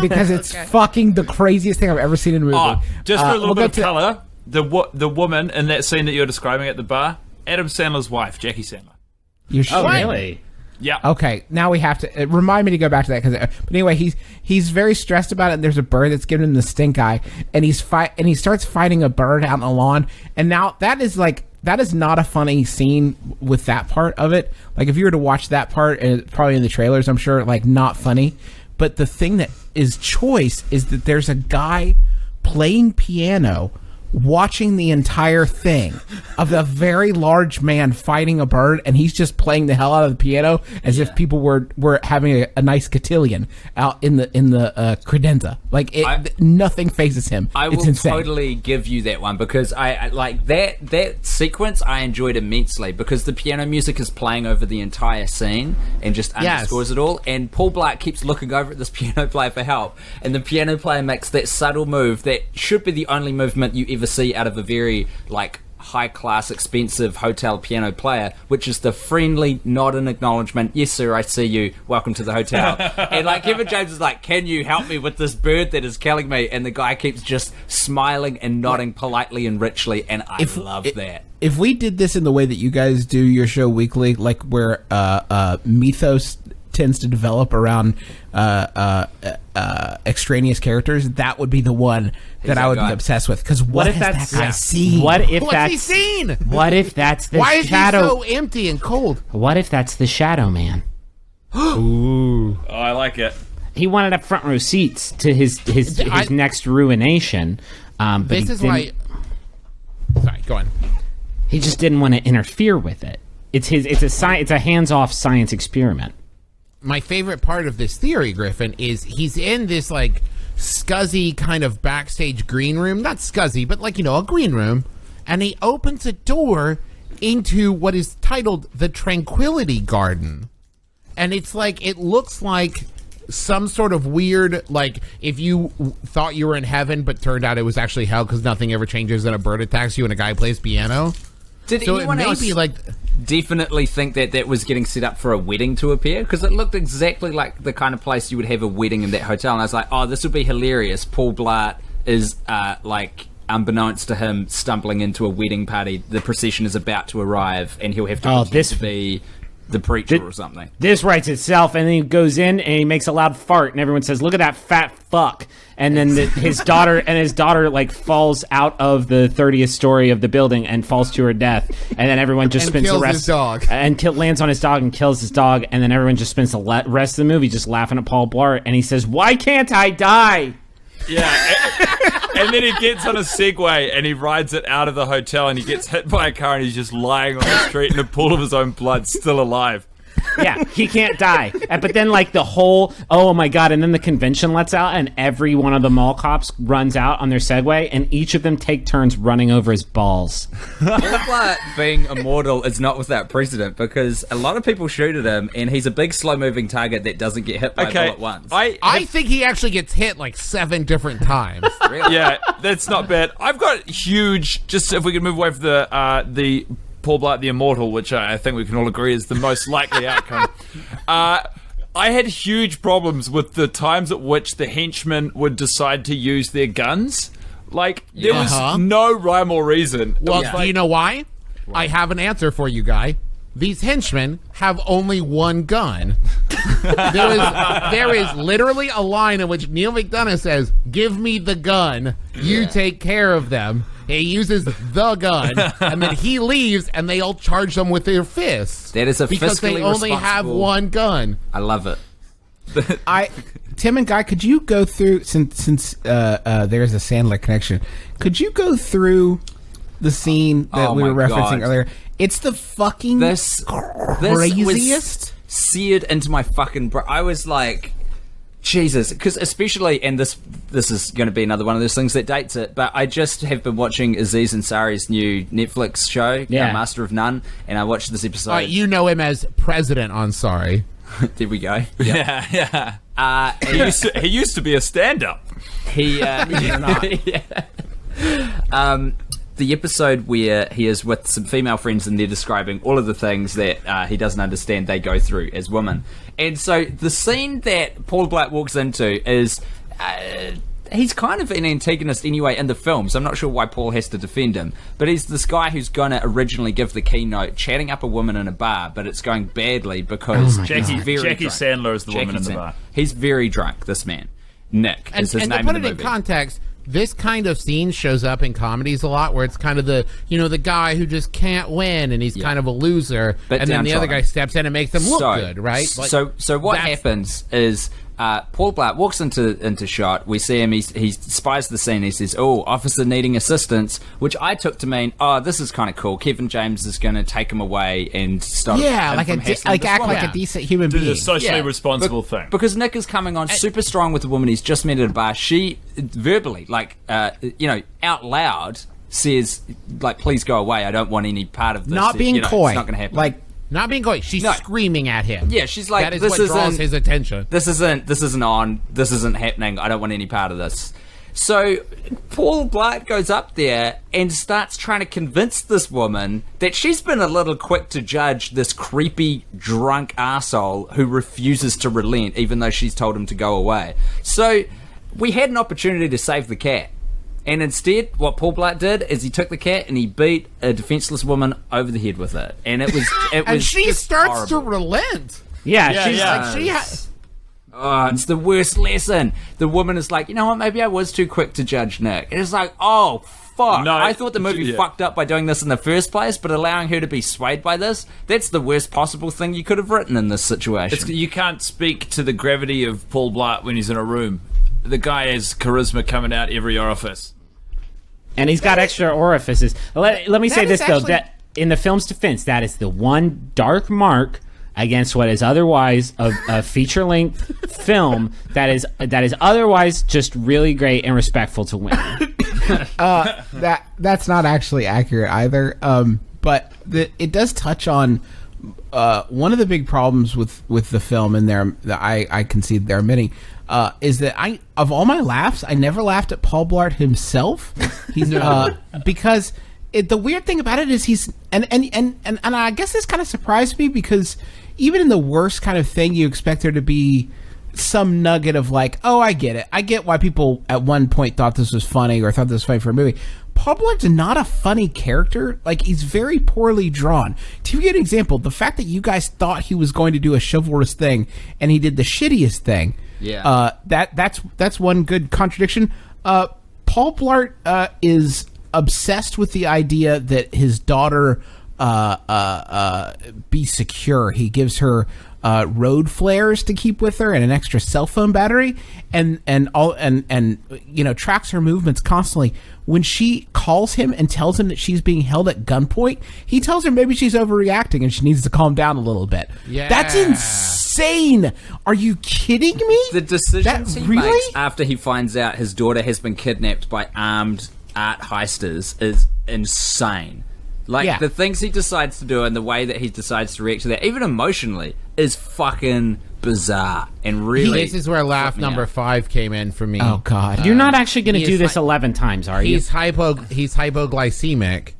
Because it's fucking the craziest thing I've ever seen in a movie. Just for a little bit of color, the woman in that scene that you're describing at the bar, Adam Sandler's wife, Jackie Sandler. You're sure? Oh, really? Yeah. Okay, now we have to remind me to go back to that. But anyway, he's very stressed about it. And there's a bird that's giving him the stink eye, and he starts fighting a bird out on the lawn. And now that is not a funny scene with that part of it. Like if you were to watch that part, and probably in the trailers, I'm sure, like not funny. But the thing that is choice is that there's a guy playing piano watching the entire thing of a very large man fighting a bird, and he's just playing the hell out of the piano as if people were having a nice cotillion out in the credenza. Like nothing phases him. It's insane. Totally give you that one, because I like that sequence. I enjoyed immensely because the piano music is playing over the entire scene and just underscores it all. And Paul Blart keeps looking over at this piano player for help, and the piano player makes that subtle move that should be the only movement you ever see out of a very like high-class, expensive hotel piano player, which is the friendly nod and acknowledgement. Yes, sir, I see you. Welcome to the hotel. And like Kevin James is like, can you help me with this bird that is killing me? And the guy keeps just smiling and nodding politely and richly, and I love that. If we did this in the way that you guys do your show weekly, like where mythos tends to develop around extraneous characters, that would be the one that I would be obsessed with. Because what if has that guy seen? What's he seen? What if that's the Why shadow? Why is he so empty and cold? What if that's the Shadow Man? Ooh, I like it. He wanted up front row seats to his next ruination. But this is why. Sorry, go on. He just didn't want to interfere with it. It's a hands-off science experiment. My favorite part of this theory, Griffin, is he's in this like scuzzy kind of backstage green room. Not scuzzy, but like, a green room. And he opens a door into what is titled the Tranquility Garden. And it's like, it looks like some sort of weird, like if you thought you were in heaven, but turned out it was actually hell because nothing ever changes and a bird attacks you and a guy plays piano. Did anyone else definitely think that was getting set up for a wedding to appear? Because it looked exactly like the kind of place you would have a wedding in that hotel. And I was like, oh, this would be hilarious. Paul Blart is, unbeknownst to him, stumbling into a wedding party. The procession is about to arrive, and he'll have to be the preacher or something. This writes itself, and then he goes in, and he makes a loud fart, and everyone says, look at that fat fuck. And then his daughter like falls out of the 30th story of the building and falls to her death. And then everyone just spends the rest his dog. And lands on his dog and kills his dog. And then everyone just spends the rest of the movie just laughing at Paul Blart. And he says, "Why can't I die?" Yeah. And then he gets on a Segway and he rides it out of the hotel and he gets hit by a car and he's just lying on the street in a pool of his own blood, still alive. Yeah, he can't die. But then, like, the whole, oh my god, and then the convention lets out, and every one of the mall cops runs out on their Segway, and each of them take turns running over his balls. Blart being immortal is not without precedent, because a lot of people shoot at him, and he's a big, slow-moving target that doesn't get hit by a bullet once. I think he actually gets hit like 7 different times. Really? Yeah, that's not bad. I've got huge, just if we could move away from the Paul Blart the Immortal, which I think we can all agree is the most likely outcome. I had huge problems with the times at which the henchmen would decide to use their guns. Like, there was no rhyme or reason. Well, do you know why? I have an answer for you, Guy. These henchmen have only one gun. There is literally a line in which Neil McDonough says, "Give me the gun. You take care of them." He uses the gun, and then he leaves, and they all charge them with their fists. That is because they only have one gun. I love it. Tim and Guy, could you go through, since there's a Sandler connection, could you go through the scene that we were referencing earlier? It's the fucking craziest. Was seared into my fucking brain. I was like, Jesus, because especially, and this is going to be another one of those things that dates it, but I just have been watching Aziz Ansari's new Netflix show, Master of None, and I watched this episode. You know him as President Ansari. There we go. Yeah. He used to be a stand-up. The episode where he is with some female friends and they're describing all of the things that he doesn't understand they go through as women. And so the scene that Paul Blart walks into is... he's kind of an antagonist anyway in the film, so I'm not sure why Paul has to defend him. But he's this guy who's going to originally give the keynote, chatting up a woman in a bar, but it's going badly because Jackie drunk. Sandler is the woman in the bar. He's very drunk, this man. Nick is his name in the movie. And to put it in context... This kind of scene shows up in comedies a lot, where it's kind of the guy who just can't win and he's kind of a loser, and then the other guy steps in and makes him look good, right? Like, so what happens is Paul Blart walks into shot. We see him. He spies the scene. He says, "Oh, officer needing assistance," which I took to mean, "Oh, this is kind of cool. Kevin James is going to take him away and stop." Yeah, like act like a decent human being. Do the socially responsible thing. Because Nick is coming on super strong with a woman he's just met at a bar. She verbally, out loud, says, like, "Please go away. I don't want any part of this." Not being coy. It's not going to happen. Not being coy. She's screaming at him. Yeah, she's like, that is what draws his attention. This isn't on. This isn't happening. I don't want any part of this. So Paul Blart goes up there and starts trying to convince this woman that she's been a little quick to judge this creepy, drunk arsehole who refuses to relent even though she's told him to go away. So we had an opportunity to save the cat. And instead, what Paul Blart did is he took the cat and he beat a defenseless woman over the head with it. And it was and she starts horrible. to relent. Yeah, she's like Oh, it's the worst lesson. The woman is like, you know what, maybe I was too quick to judge Nick. And it's like, oh, fuck. No, I thought the movie fucked up by doing this in the first place, but allowing her to be swayed by this, that's the worst possible thing you could have written in this situation. You can't speak to the gravity of Paul Blart when he's in a room. The guy has charisma coming out every orifice. And he's got extra orifices. Let me say this, though, that in the film's defense, that is the one dark mark against what is otherwise a feature-length film that is otherwise just really great and respectful to women. That's not actually accurate either. But it does touch on one of the big problems with the film, and I concede there are many. Is that of all my laughs, I never laughed at Paul Blart himself. He's because the weird thing about it is he's and I guess this kind of surprised me because even in the worst kind of thing, you expect there to be some nugget of like, oh, I get it. I get why people at one point thought this was funny or thought this was funny for a movie. Paul Blart's not a funny character. Like, he's very poorly drawn. To give you an example, the fact that you guys thought he was going to do a chivalrous thing and he did the shittiest thing. Yeah. That's one good contradiction. Paul Blart is obsessed with the idea that his daughter be secure. He gives her road flares to keep with her and an extra cell phone battery, and tracks her movements constantly. When she calls him and tells him that she's being held at gunpoint, he tells her maybe she's overreacting and she needs to calm down a little bit. Yeah. That's insane. Are you kidding me? The decisions he makes after he finds out his daughter has been kidnapped by armed art heisters is insane. The things he decides to do and the way that he decides to react to that, even emotionally, is fucking bizarre and really. This is where laugh number 5 came in for me. Oh God! You're not actually going to do this 11 times, are you? He's hypoglycemic,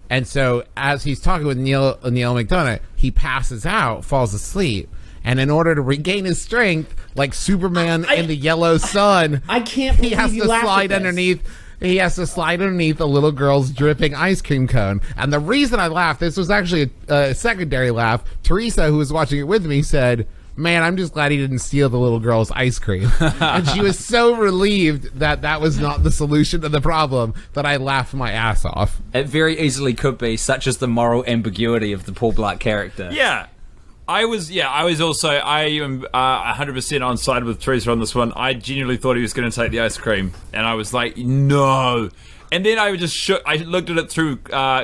and so as he's talking with Neil McDonough, he passes out, falls asleep, and in order to regain his strength, like Superman in the yellow sun, I can't believe he has to slide underneath. He has to slide underneath a little girl's dripping ice cream cone. And the reason I laughed, this was actually a secondary laugh. Teresa, who was watching it with me, said, "Man, I'm just glad he didn't steal the little girl's ice cream." And she was so relieved that was not the solution to the problem that I laughed my ass off. It very easily could be, such as the moral ambiguity of the Paul Blart character. Yeah. I am 100% on side with Teresa on this one. I genuinely thought he was going to take the ice cream, and I was like, no. And then I just shook. I looked at it through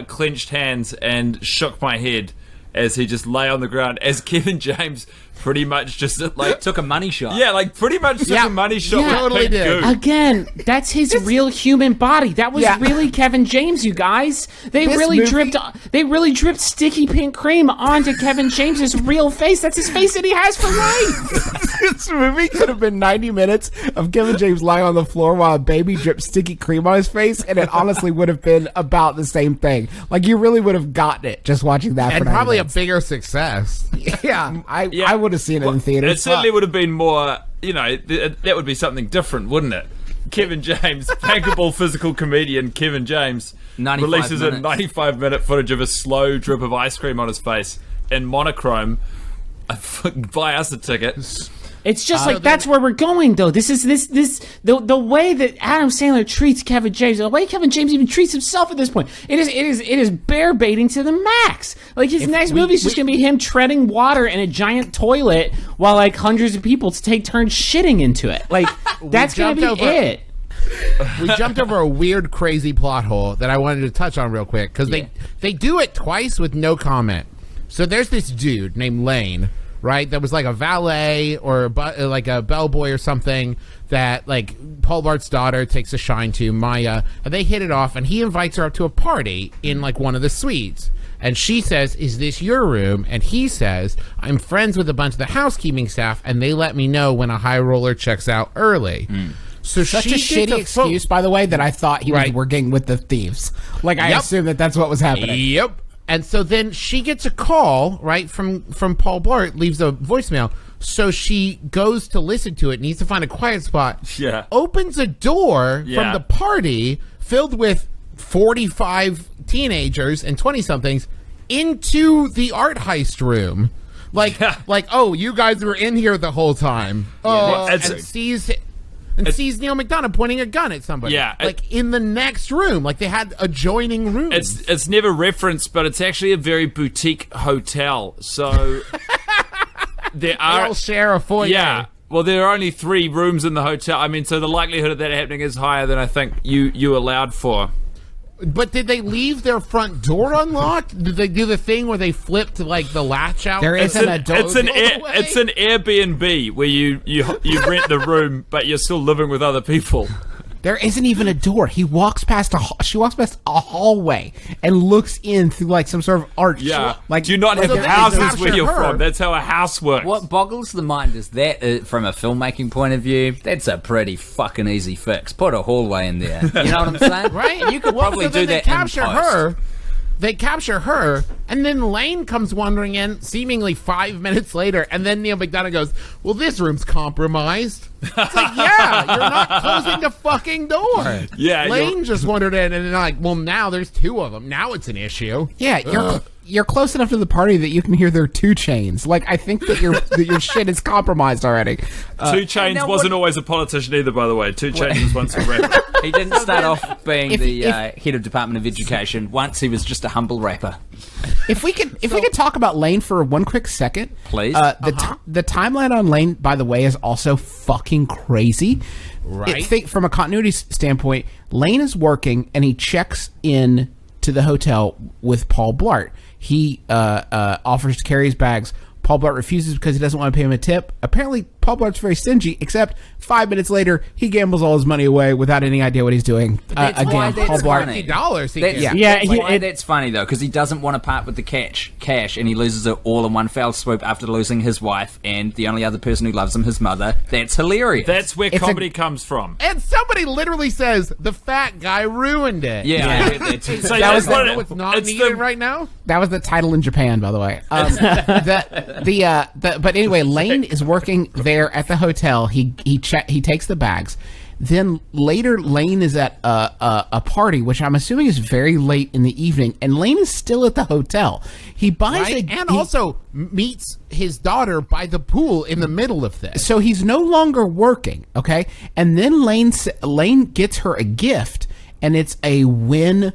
clenched hands and shook my head as he just lay on the ground, as Kevin James pretty much just took a money shot. Yeah, pretty much took a money shot. Yeah, totally did. Again, that's his real human body. That was really Kevin James, you guys. They really dripped sticky pink cream onto Kevin James's real face. That's his face that he has for life. This movie could have been 90 minutes of Kevin James lying on the floor while a baby dripped sticky cream on his face, and it honestly would have been about the same thing. Like, you really would have gotten it just watching that. And probably a bigger success. Yeah, I would have seen it in theaters. It certainly would have been more, that would be something different, wouldn't it? Kevin James, bankable physical comedian Kevin James, releases a 95-minute footage of a slow drip of ice cream on his face in monochrome. Buy us a ticket. It's just that's where we're going, though. This is the way that Adam Sandler treats Kevin James, the way Kevin James even treats himself at this point. It is bear baiting to the max. Like, his next movie is just gonna be him treading water in a giant toilet while like hundreds of people take turns shitting into it. Like, that's gonna be it. We jumped over a weird, crazy plot hole that I wanted to touch on real quick because they do it twice with no comment. So there's this dude named Lane, right? That was like a valet or like a bellboy or something that like Paul Bart's daughter takes a shine to, Maya, and they hit it off, and he invites her up to a party in like one of the suites. And she says, "Is this your room?" And he says, "I'm friends with a bunch of the housekeeping staff, and they let me know when a high roller checks out early." So Such she a shitty excuse, by the way, that I thought he was working with the thieves. Like, I assumed that's what was happening. Yep. And so then she gets a call, right, from Paul Blart, leaves a voicemail. So she goes to listen to it, needs to find a quiet spot. Yeah. Opens a door from the party filled with 45 teenagers and 20-somethings into the art heist room. Like, oh, you guys were in here the whole time. And sees Neil McDonough pointing a gun at somebody. Yeah. Like, in the next room. Like, they had adjoining rooms. It's never referenced, but it's actually a very boutique hotel. So they all share a foyer. Yeah. Well, there are only 3 rooms in the hotel. I mean, so the likelihood of that happening is higher than I think you allowed for. But did they leave their front door unlocked? Did they do the thing where they flipped like the latch out? There is an door. It's an Airbnb where you rent the room, but you're still living with other people. There isn't even a door. She walks past a hallway and looks in through like some sort of arch. Yeah. Like, do you not have so houses where you're her. from? That's how a house works. What boggles the mind is that, from a filmmaking point of view, that's a pretty fucking easy fix. Put a hallway in there. You know what I'm saying? Right? You could probably do that in post. They capture her, and then Lane comes wandering in, seemingly 5 minutes later, and then Neil McDonough goes, well, this room's compromised. It's like, yeah, you're not closing the fucking door. Yeah, Lane just wandered in, and then like, well, now there's 2 of them. Now it's an issue. Yeah, you're close enough to the party that you can hear their 2 Chainz. Like, I think that your shit is compromised already. 2 Chainz wasn't always a politician either, by the way. 2 Chainz was once a rapper. He didn't start off being the head of Department of Education. Once he was just a humble rapper. If we could talk about Lane for one quick second, please. The timeline on Lane, by the way, is also fucking crazy. Right. From a continuity standpoint, Lane is working and he checks in to the hotel with Paul Blart. He offers to carry his bags. Paul Blart refuses because he doesn't want to pay him a tip. Apparently, Paul Blart's very stingy, except 5 minutes later, he gambles all his money away without any idea what he's doing. Again, Paul Blart. $50. That's funny, though, because he doesn't want to part with the cash, and he loses it all in one foul swoop after losing his wife and the only other person who loves him, his mother. That's hilarious. That's where comedy comes from. And somebody literally says, the fat guy ruined it. Yeah. So that was what's not needed right now? That was the title in Japan, by the way. But anyway, Lane is working there at the hotel. He takes the bags. Then later, Lane is at a party, which I'm assuming is very late in the evening, and Lane is still at the hotel. He buys also meets his daughter by the pool in the middle of this. So he's no longer working, okay? And then Lane gets her a gift, and it's a Wynn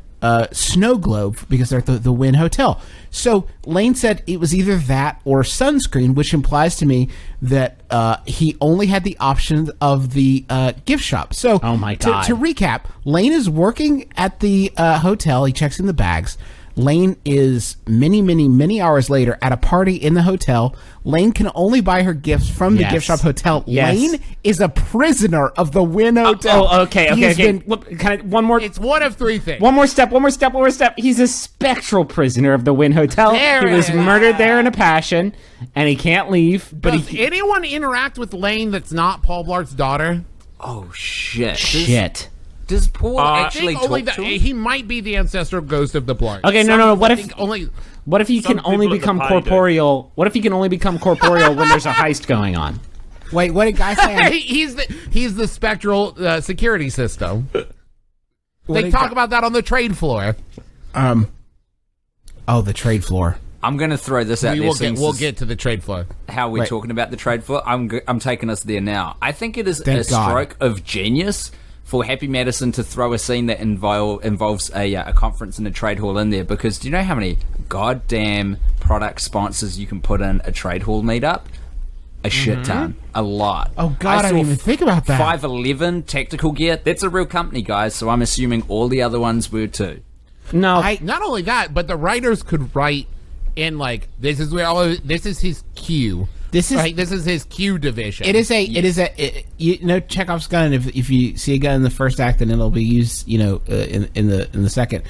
snow globe because they're at the Wynn Hotel. So Lane said it was either that or sunscreen, which implies to me that he only had the option of the gift shop. So oh my God. To recap, Lane is working at the hotel. He checks in the bags. Lane is many hours later at a party in the hotel. Lane can only buy her gifts from the gift shop hotel. Yes. Lane is a prisoner of the Wynn Hotel. Okay. Look, kind of one more. It's one of 3 things. One more step. He's a spectral prisoner of the Wynn Hotel. He was murdered there in a passion, and he can't leave. But Does anyone interact with Lane that's not Paul Blart's daughter? Oh, shit. Shit. Does Paul actually talk to him? He might be the ancestral ghost of the Blarts. Okay, no. What if he can only become corporeal? What if he can only become corporeal when there's a heist going on? Wait, what did Guy say? he's the spectral security system. They talk about that on the trade floor. The trade floor. I'm going to throw this out there. We'll get to the trade floor. How we're talking about the trade floor. I'm taking us there now. I think it is a stroke of genius for Happy Madison to throw a scene that involves a conference in a trade hall in there, because do you know how many goddamn product sponsors you can put in a trade hall meetup? A shit ton. A lot. Oh, God, I didn't even think about that. 511 Tactical Gear. That's a real company, guys, so I'm assuming all the other ones were too. No. Not only that, but the writers could write in, like, this is his cue. This is his Q division. Chekhov's gun. If you see a gun in the first act, then it'll be used, in the second.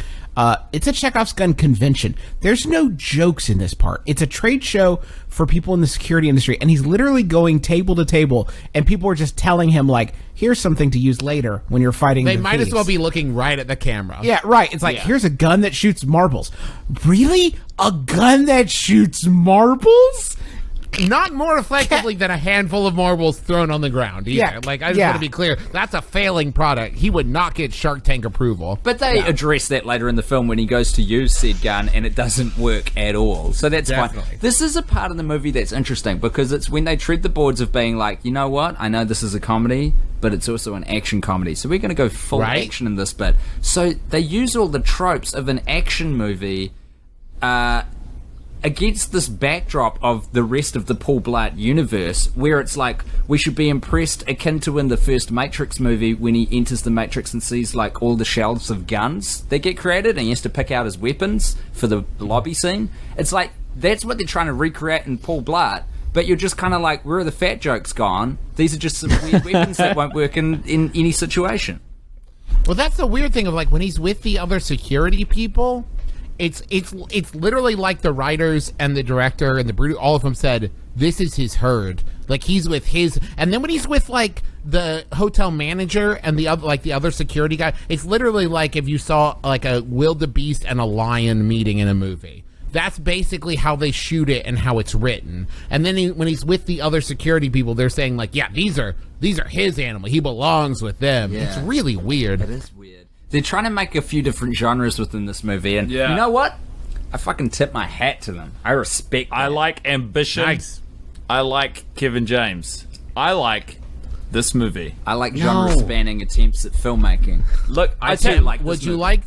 It's a Chekhov's gun convention. There's no jokes in this part. It's a trade show for people in the security industry, and he's literally going table to table, and people are just telling him, like, here's something to use later when you're fighting. They might as well be looking right at the camera. Yeah, right. It's like, here's a gun that shoots marbles. Really? A gun that shoots marbles? Not more effectively than a handful of marbles thrown on the ground either. Yeah, Like, I just want to be clear, that's a failing product. He would not get Shark Tank approval. But they address that later in the film when he goes to use said gun and it doesn't work at all. So that's fine. This is a part of the movie that's interesting because it's when they tread the boards of being like, you know what, I know this is a comedy, but it's also an action comedy. So we're going to go full action in this bit. So they use all the tropes of an action movie against this backdrop of the rest of the Paul Blart universe, where it's like we should be impressed, akin to in the first Matrix movie when he enters the Matrix and sees like all the shelves of guns that get created and he has to pick out his weapons for the lobby scene. It's like that's what they're trying to recreate in Paul Blart, but you're just kind of like, where are the fat jokes gone? These are just some weird weapons that won't work in any situation. Well, that's the weird thing of like when he's with the other security people. It's literally like the writers and the director and the producer, all of them said, this is his herd. Like he's with his, and then when he's with like the hotel manager and the other security guy, it's literally like if you saw like a wildebeest and a lion meeting in a movie. That's basically how they shoot it and how it's written. And then when he's with the other security people, they're saying like, yeah, these are his animals. He belongs with them. Yeah. It's really weird. It is weird. They're trying to make a few different genres within this movie, and you know what? I fucking tip my hat to them. I respect that. I like ambition. Nice. I like Kevin James. I like this movie. I like genre-spanning attempts at filmmaking. Look, I do like this Would you movie. like...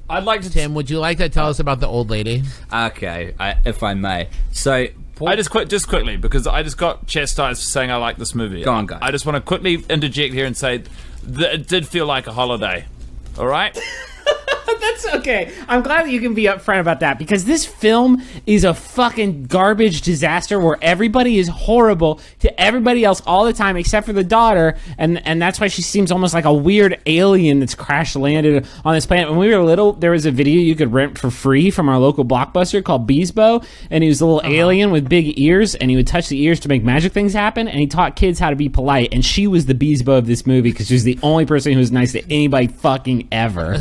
I'd like to... Tim, would you like to tell us about the old lady? Okay, if I may. So... I just quickly, because I just got chastised for saying I like this movie. Go on, guys. I just want to quickly interject here and say that it did feel like a holiday. All right? That's okay. I'm glad that you can be upfront about that because this film is a fucking garbage disaster where everybody is horrible to everybody else all the time except for the daughter, and that's why she seems almost like a weird alien that's crash landed on this planet. When we were little, there was a video you could rent for free from our local Blockbuster called Beesbo, and he was a little alien with big ears, and he would touch the ears to make magic things happen, and he taught kids how to be polite, and she was the Beesbo of this movie because she was the only person who was nice to anybody fucking ever.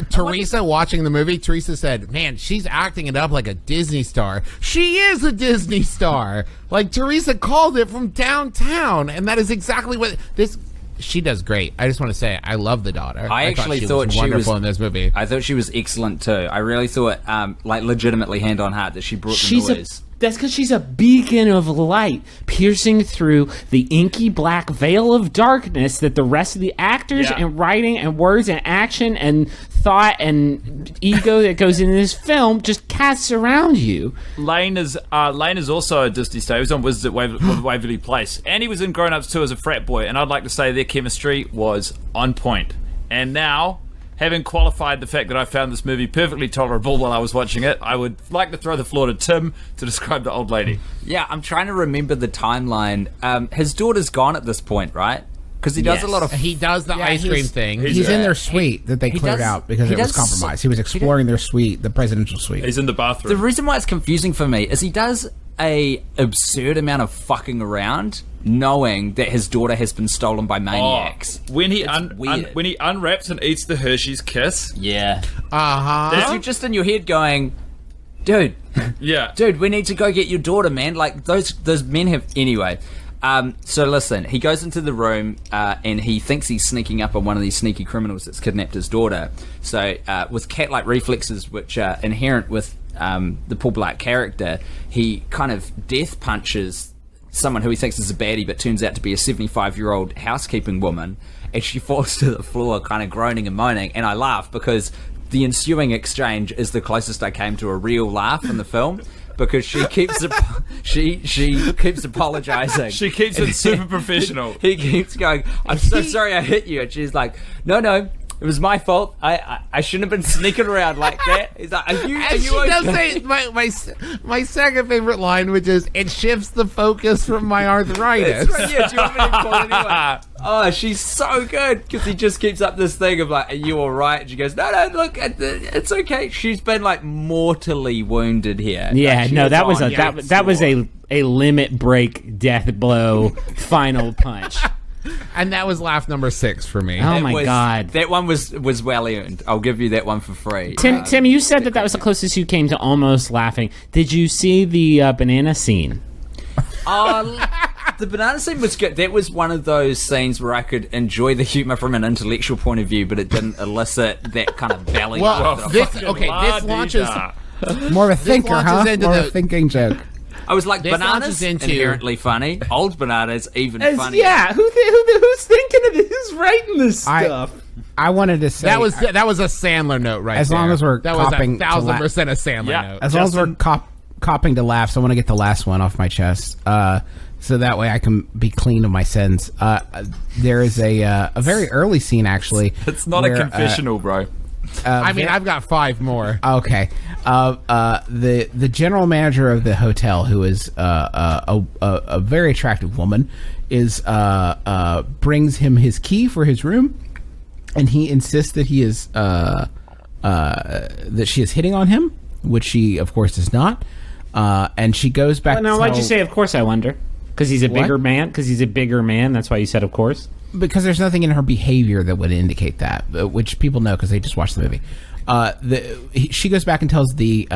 Teresa watching the movie, Teresa said, man, she's acting it up like a Disney star. She is a Disney star. Like, Teresa called it from downtown, and that is exactly what this... She does great. I just want to say, I love the daughter. I actually thought she was wonderful in this movie. I thought she was excellent, too. I really thought, like, legitimately hand on heart that she brought the noise. That's because she's a beacon of light piercing through the inky black veil of darkness that the rest of the actors and writing and words and action and thought and ego that goes into this film just casts around you. Lane is also a Disney star. He was on Wizards at Waverly Place. And he was in Grown Ups too as a frat boy. And I'd like to say their chemistry was on point. And now... having qualified the fact that I found this movie perfectly tolerable while I was watching it, I would like to throw the floor to Tim to describe the old lady. Yeah, I'm trying to remember the timeline. His daughter's gone at this point, right? Because he does a lot of... He does the ice cream thing. He's in their suite that they cleared out because it was compromised. He was exploring their suite, the presidential suite. He's in the bathroom. The reason why it's confusing for me is he does a absurd amount of fucking around knowing that his daughter has been stolen by maniacs. When he when he unwraps and eats the Hershey's Kiss. Yeah. Uh-huh. You're just in your head going, dude. Yeah. Dude, we need to go get your daughter, man. Like, those men have... Anyway. So listen, he goes into the room and he thinks he's sneaking up on one of these sneaky criminals that's kidnapped his daughter. So with cat-like reflexes, which are inherent with the Paul Blart character, he kind of death punches someone who he thinks is a baddie but turns out to be a 75-year-old housekeeping woman, and she falls to the floor kind of groaning and moaning, and I laugh because the ensuing exchange is the closest I came to a real laugh in the film. Because she keeps she keeps apologizing. She keeps it super professional. He keeps going, I'm so sorry I hit you. And she's like, no, it was my fault. I shouldn't have been sneaking around like that. He's like, are you she okay? does say my second favorite line, which is, it shifts the focus from my arthritis. Right, yeah, do you want me to call it anyway? Oh, she's so good because he just keeps up this thing of like, are you all right? And she goes, no, look, it's okay. She's been like mortally wounded here. Yeah, like, no, that was a limit break death blow final punch. And that was laugh number 6 for me. Oh my God. That one was well earned. I'll give you that one for free. Tim, you said that was the closest you came to almost laughing. Did you see the banana scene? The banana scene was good. That was one of those scenes where I could enjoy the humor from an intellectual point of view, but it didn't elicit that kind of belly. Well, this launches more of a thinker, huh? More of a thinking joke. I was like, bananas inherently funny. Old bananas even funnier. Yeah, who's thinking of this? Who's writing this stuff? I wanted to say that was a Sandler note, right? As long as we're that was copying 1,000% a Sandler note. As long as we're copying to laughs, I want to get the last one off my chest, so that way I can be clean of my sins. There is a very early scene, actually. It's not a confessional, bro. I've got 5 more. Okay. The general manager of the hotel, who is a very attractive woman, is brings him his key for his room, and he insists that he is that she is hitting on him, which she of course is not. And she goes back. Well, now, why'd you say? Of course, I wonder. Because he's a bigger man. Because he's a bigger man. That's why you said, of course. Because there's nothing in her behavior that would indicate that, which people know because they just watched the movie. She goes back and tells the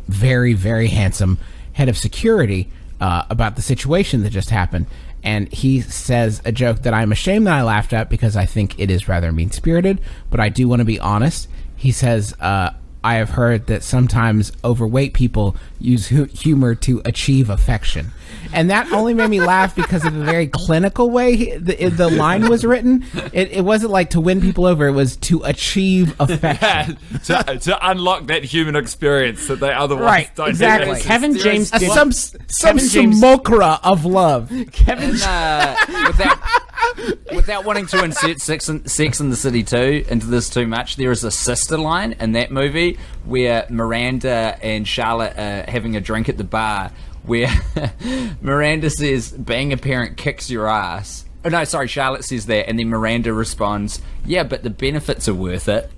very, very handsome head of security about the situation that just happened. And he says a joke that I'm ashamed that I laughed at because I think it is rather mean-spirited, but I do want to be honest. He says, I have heard that sometimes overweight people use humor to achieve affection. And that only made me laugh because of the very clinical way the line was written. It wasn't like to win people over. It was to achieve affection. to unlock that human experience that they otherwise don't exactly. have. Kevin James did some simulacra of love. Kevin without wanting to insert Sex and the City 2 into this too much, there is a sister line in that movie where Miranda and Charlotte are having a drink at the bar, where Miranda says, being a parent kicks your ass. Oh, no, sorry, Charlotte says that, and then Miranda responds, yeah, but the benefits are worth it.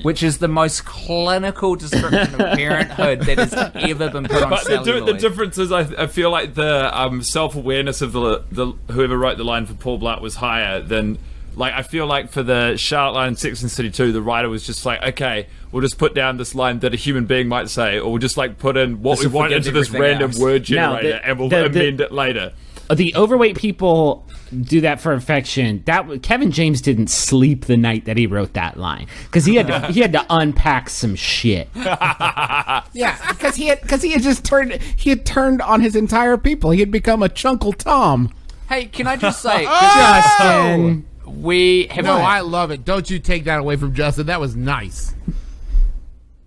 Which is the most clinical description of parenthood that has ever been put on celluloid. The difference is, I feel like the self-awareness of the whoever wrote the line for Paul Blart was higher than... Like, I feel like for the Charlotte line in Sex and the City 2, the writer was just like, okay, we'll just put down this line that a human being might say, or we'll just like put in what we want into this random word generator, and we'll amend it later. The overweight people do that for affection. Kevin James didn't sleep the night that he wrote that line because he had to unpack some shit. Yeah, because he had just turned on his entire people. He had become a Chunkle Tom. Hey, can I just say, Justin? We have I love it. Don't you take that away from Justin. That was nice.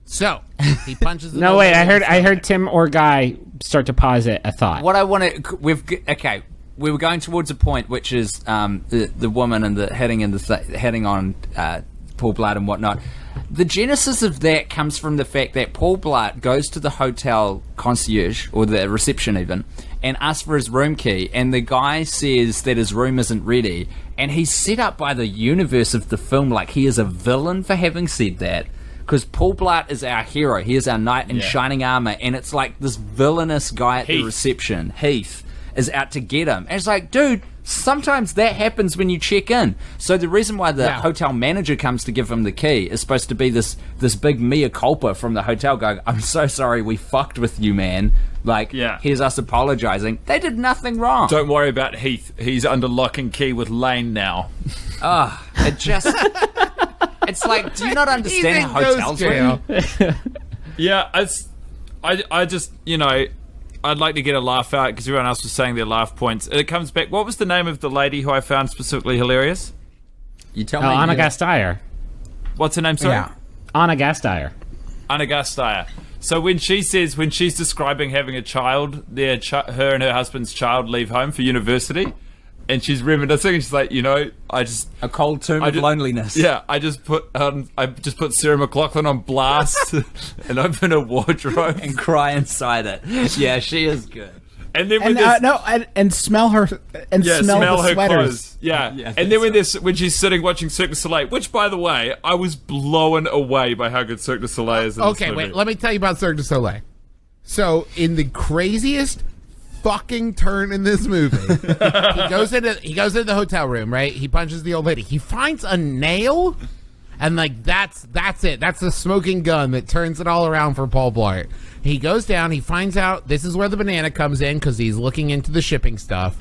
So he punches. No, wait. I heard Tim or Guy start to posit a thought. What I want to we were going towards a point, which is the woman and the heading on Paul Blart and whatnot. The genesis of that comes from the fact that Paul Blart goes to the hotel concierge, or the reception even, and asks for his room key, and the guy says that his room isn't ready, and he's set up by the universe of the film like he is a villain for having said that, because Paul Blart is our hero. He is our knight in shining armor, and it's like this villainous guy at the reception, Heath, is out to get him. And it's like, dude, sometimes that happens when you check in. So the reason why the hotel manager comes to give him the key is supposed to be this big mea culpa from the hotel going, I'm so sorry we fucked with you, man. Like, here's us apologizing. They did nothing wrong. Don't worry about Heath. He's under lock and key with Lane now. It just... It's like, do you not understand how hotels work? Yeah, I just, I'd like to get a laugh out because everyone else was saying their laugh points. It comes back. What was the name of the lady who I found specifically hilarious? You tell me. Anna Gasteyer. What's her name, sorry? Yeah. Anna Gasteyer. Anna Gasteyer. So when she's describing having a child, her and her husband's child leave home for university, and she's reminiscing, and she's like, a cold tomb of loneliness. Yeah, I just put Sarah McLachlan on blast and open a wardrobe and cry inside it. Yeah, she is good. And then and smell her smell her sweaters. Clothes. Yeah. And then when she's sitting watching Cirque du Soleil, which by the way, I was blown away by how good Cirque du Soleil is in this movie. Wait, let me tell you about Cirque du Soleil. So in the craziest fucking turn in this movie. he goes into the hotel room, right? He punches the old lady. He finds a nail, and like that's it. That's the smoking gun that turns it all around for Paul Blart. He goes down. He finds out this is where the banana comes in because he's looking into the shipping stuff,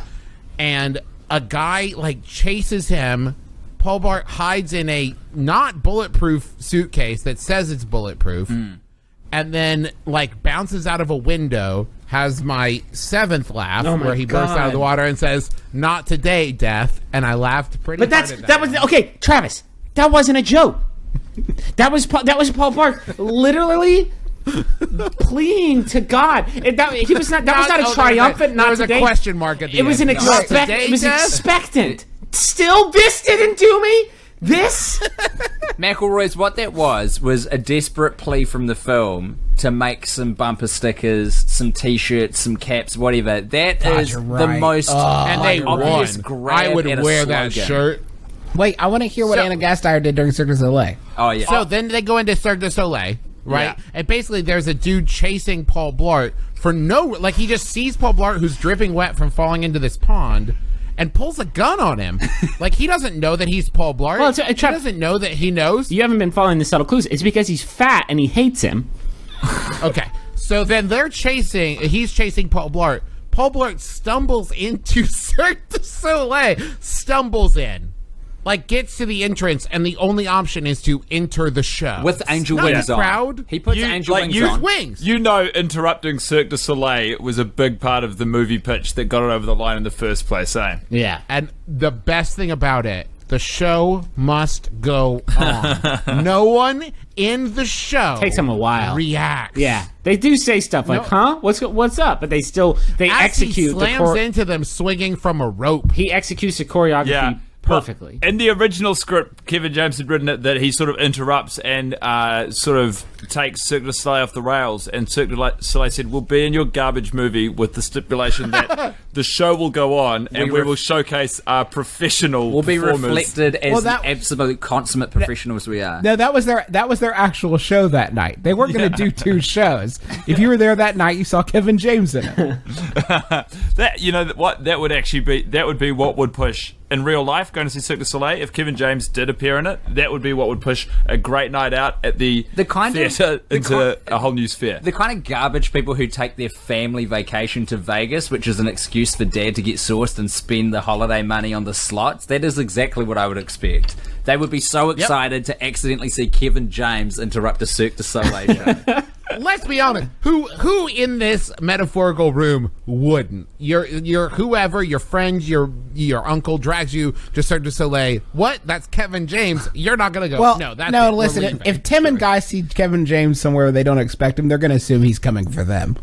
and a guy like chases him. Paul Blart hides in a not bulletproof suitcase that says it's bulletproof, and then like bounces out of a window. Has my 7th laugh where he bursts out of the water and says, "Not today, Death," and I laughed pretty. But that was okay, Travis. That wasn't a joke. That was Paul Blart literally pleading to God. That was not a triumphant. Not there was today. A question mark at the end. It was expectant. Still, this didn't do me. This McElroy's what that was a desperate plea from the film to make some bumper stickers, some T-shirts, some caps, whatever. That is the most and they obvious won. grab. I would at a wear that slogan. shirt. Wait, I want to hear what Anna Gasteyer did during Cirque du Soleil. Oh yeah. So then they go into Cirque du Soleil, right? Yeah. And basically, there's a dude chasing Paul Blart for he just sees Paul Blart who's dripping wet from falling into this pond. And pulls a gun on him. Like, he doesn't know that he's Paul Blart. Well, he doesn't know that he knows. You haven't been following the subtle clues. It's because he's fat and he hates him. Okay. So then he's chasing Paul Blart. Paul Blart stumbles into Cirque du Soleil. Stumbles in. Like, gets to the entrance, and the only option is to enter the show. With angel wings on. Crowd. He puts angel wings on. Wings. You know, interrupting Cirque du Soleil was a big part of the movie pitch that got it over the line in the first place, eh? Yeah. And the best thing about it, the show must go on. No one in the show takes them a while. Reacts. Yeah, they do say stuff like, "Huh? What's up?" But they execute. He slams into them swinging from a rope. He executes the choreography. Yeah. Perfectly. In the original script, Kevin James had written it that he sort of interrupts and sort of takes Cirque du Soleil off the rails, and Cirque du Soleil said, "We'll be in your garbage movie with the stipulation that the show will go on and we will showcase our professional We'll be performers." reflected as the absolute consummate professionals we are. No, that was their actual show that night. They weren't going to do 2 shows. If you were there that night, you saw Kevin James in it. That would be what would push in real life, going to see Cirque du Soleil. If Kevin James did appear in it, that would be what would push a great night out at the theatre into a whole new sphere. The kind of garbage people who take their family vacation to Vegas, which is an excuse for dad to get sourced and spend the holiday money on the slots, that is exactly what I would expect. They would be so excited to accidentally see Kevin James interrupt a Cirque du Soleil show. Let's be honest. Who in this metaphorical room wouldn't? Your whoever, your friends, your uncle drags you to Cirque du Soleil. What? That's Kevin James. You're not gonna go. Well, no. Listen. If Tim and Guy see Kevin James somewhere where they don't expect him, they're gonna assume he's coming for them.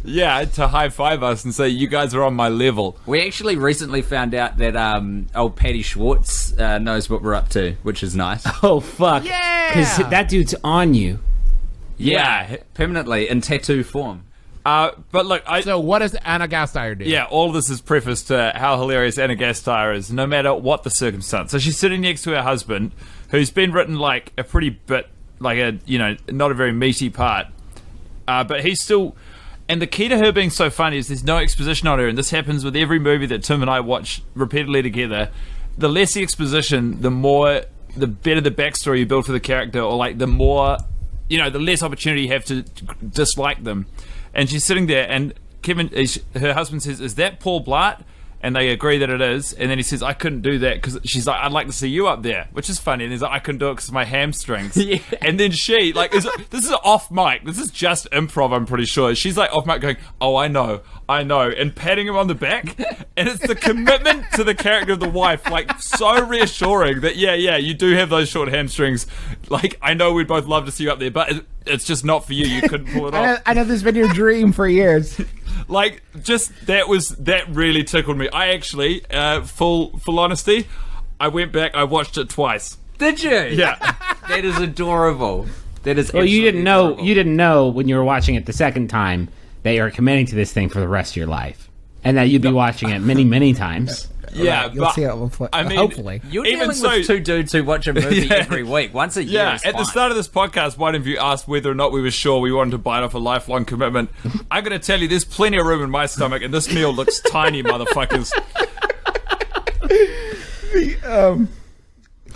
Yeah, to high five us and say you guys are on my level. We actually recently found out that old Patty Schwartz knows what we're up to, which is nice. Oh fuck! Yeah, because that dude's on you. Yeah, permanently in tattoo form. But look, so what does Anna Gasteyer do? Yeah, all of this is prefaced to how hilarious Anna Gasteyer is, no matter what the circumstance. So she's sitting next to her husband, who's been written like a pretty bit, like a not a very meaty part, but he's still. And the key to her being so funny is there's no exposition on her, and this happens with every movie that Tim and I watch repeatedly together. The less the exposition, the better the backstory you build for the character, or like the more, the less opportunity you have to dislike them. And she's sitting there, and her husband says, "Is that Paul Blart?" And they agree that it is. And then he says, "I couldn't do that," because she's like, "I'd like to see you up there," which is funny. And he's like, "I couldn't do it because of my hamstrings." Yeah. And then she, this is off mic. This is just improv, I'm pretty sure. She's like off mic going, "Oh, I know," and patting him on the back. And it's the commitment to the character of the wife, like so reassuring that, yeah, you do have those short hamstrings. Like, I know we'd both love to see you up there, but it's just not for you. You couldn't pull it off. I know this has been your dream for years. Like, just that really tickled me. I actually, full honesty, I went back, I watched it twice. Did you? Yeah. That is adorable. That is. Well, you didn't know. Adorable. You didn't know when you were watching it the second time that you were committing to this thing for the rest of your life, and that you'd be watching it many, many times. Yeah, right? You'll see how it will play. I mean, hopefully. You're dealing with two dudes who watch a movie every week, once a year. Yeah, is at the fine. start of this podcast, one of you asked whether or not we were sure we wanted to bite off a lifelong commitment. I got to tell you, there's plenty of room in my stomach, and this meal looks tiny, motherfuckers.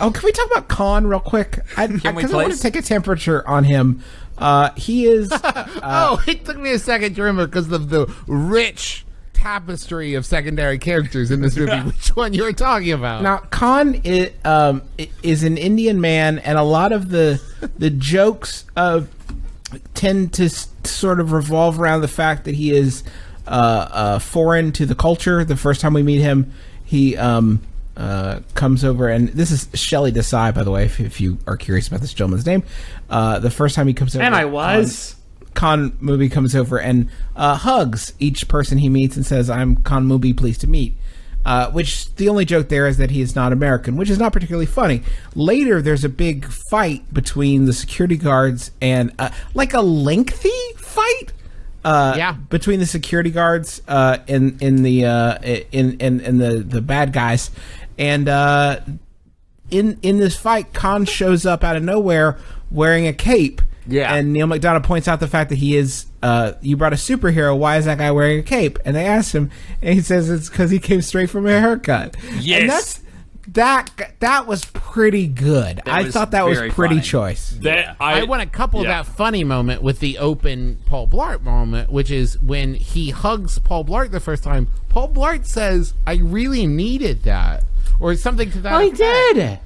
Oh, can we talk about Khan real quick? Because I want to take a temperature on him. He is. It took me a second to remember because of the rich tapestry of secondary characters in this movie. Which one you were talking about? Now, Khan is an Indian man, and a lot of the jokes tend to sort of revolve around the fact that he is foreign to the culture. The first time we meet him, he comes over, and this is Shelley Desai, by the way, if you are curious about this gentleman's name. The first time he comes over, and I was Khan Movie comes over and hugs each person he meets and says, "I'm Khan Movie, pleased to meet." Which the only joke there is that he is not American, which is not particularly funny. Later, there's a big fight between the security guards and like a lengthy fight. Between the security guards and the bad guys, and in this fight, Khan shows up out of nowhere wearing a cape. Yeah, and Neil McDonough points out the fact that he is. You brought a superhero. Why is that guy wearing a cape? And they asked him, and he says it's because he came straight from a haircut. Yes. And that was pretty good. I thought that was pretty funny. choice. I want to couple that funny moment with the open Paul Blart moment, which is when he hugs Paul Blart the first time. Paul Blart says, "I really needed that," or something to that. Oh, he effect. did.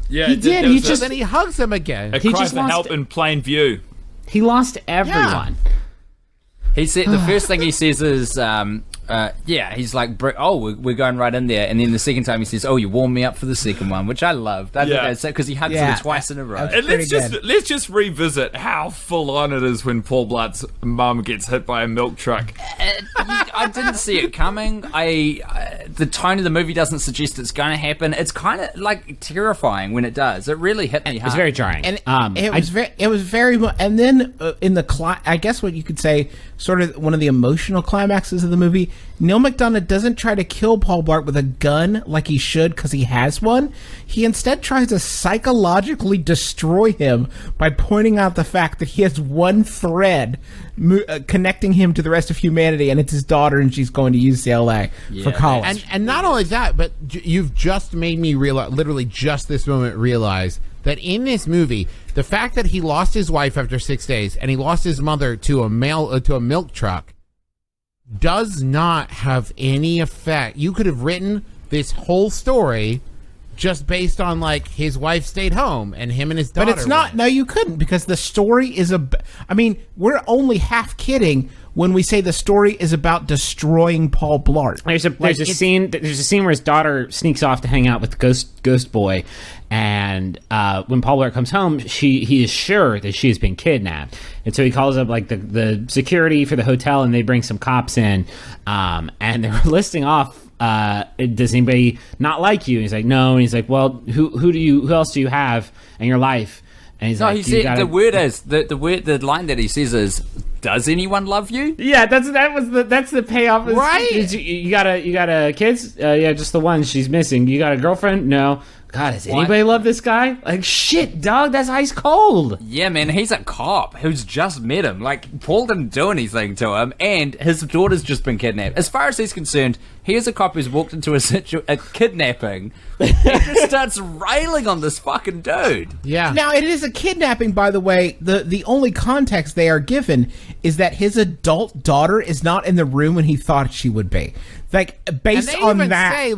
Yeah, he did. He just then he hugs him again. A cry for help in plain view. He lost everyone. He said the first thing he says is, he's like, we're going right in there. And then the second time he says, "Oh, you warmed me up for the second one," which I loved. Because he hugs him twice in a row. And let's just revisit how full on it is when Paul Blart's mum gets hit by a milk truck. I didn't see it coming. The tone of the movie doesn't suggest it's going to happen. It's kind of like terrifying when it does. It really hit me hard. It's very jarring. And it was very and then in the I guess what you could say, sort of one of the emotional climaxes of the movie, Neil McDonough doesn't try to kill Paul Blart with a gun like he should because he has one. He instead tries to psychologically destroy him by pointing out the fact that he has one thread connecting him to the rest of humanity, and it's his daughter, and she's going to UCLA for college. And not only that, but you've just made me realize, literally just this moment, realize that in this movie, the fact that he lost his wife after 6 days and he lost his mother to a milk truck does not have any effect. You could have written this whole story just based on like his wife stayed home and him and his daughter. But it's not. No, you couldn't, because the story is I mean, we're only half kidding when we say the story is about destroying Paul Blart. There's a scene where his daughter sneaks off to hang out with Ghost Boy, and when Paul Blart comes home, he is sure that she has been kidnapped, and so he calls up like the security for the hotel, and they bring some cops in, and they're listing off. Does anybody not like you? And he's like, no. And he's like, well, who else do you have in your life? And he's like, he said the line that he says is, "Does anyone love you?" Yeah, that's the payoff. Right. You got a kids? Yeah, just the one. She's missing. You got a girlfriend? No. God, does anybody love this guy? Like, shit, dog, that's ice cold. Yeah, man, he's a cop who's just met him. Like, Paul didn't do anything to him, and his daughter's just been kidnapped. As far as he's concerned, here's a cop who's walked into a kidnapping and just starts railing on this fucking dude. Yeah. Now, it is a kidnapping, by the way. The only context they are given is that his adult daughter is not in the room when he thought she would be. Like, based on that...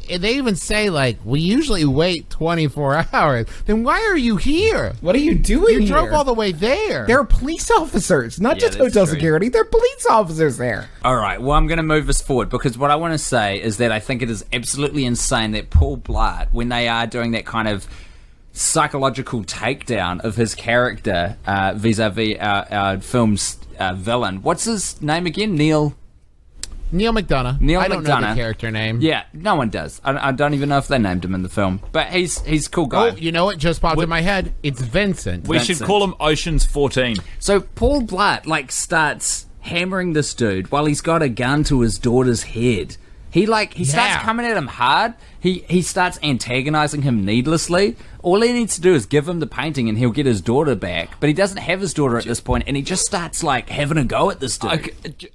They even say, like, we usually wait 24 hours. Then why are you here? What are you doing here? You drove all the way there. They're police officers, not just hotel security. They're police officers there. All right, well, I'm going to move us forward, because what I want to say is that I think it is absolutely insane that Paul Blart, when they are doing that kind of psychological takedown of his character vis-a-vis our film's villain. What's his name again? Neil McDonough. I don't know the character name. Yeah, no one does. I don't even know if they named him in the film. But he's a cool guy. Oh, you know what just popped in my head? It's Vincent. We should call him Ocean's 14. So Paul Blart, like, starts hammering this dude while he's got a gun to his daughter's head. He starts coming at him hard. He starts antagonizing him needlessly. All he needs to do is give him the painting and he'll get his daughter back. But he doesn't have his daughter at this point, and he just starts like having a go at this dude.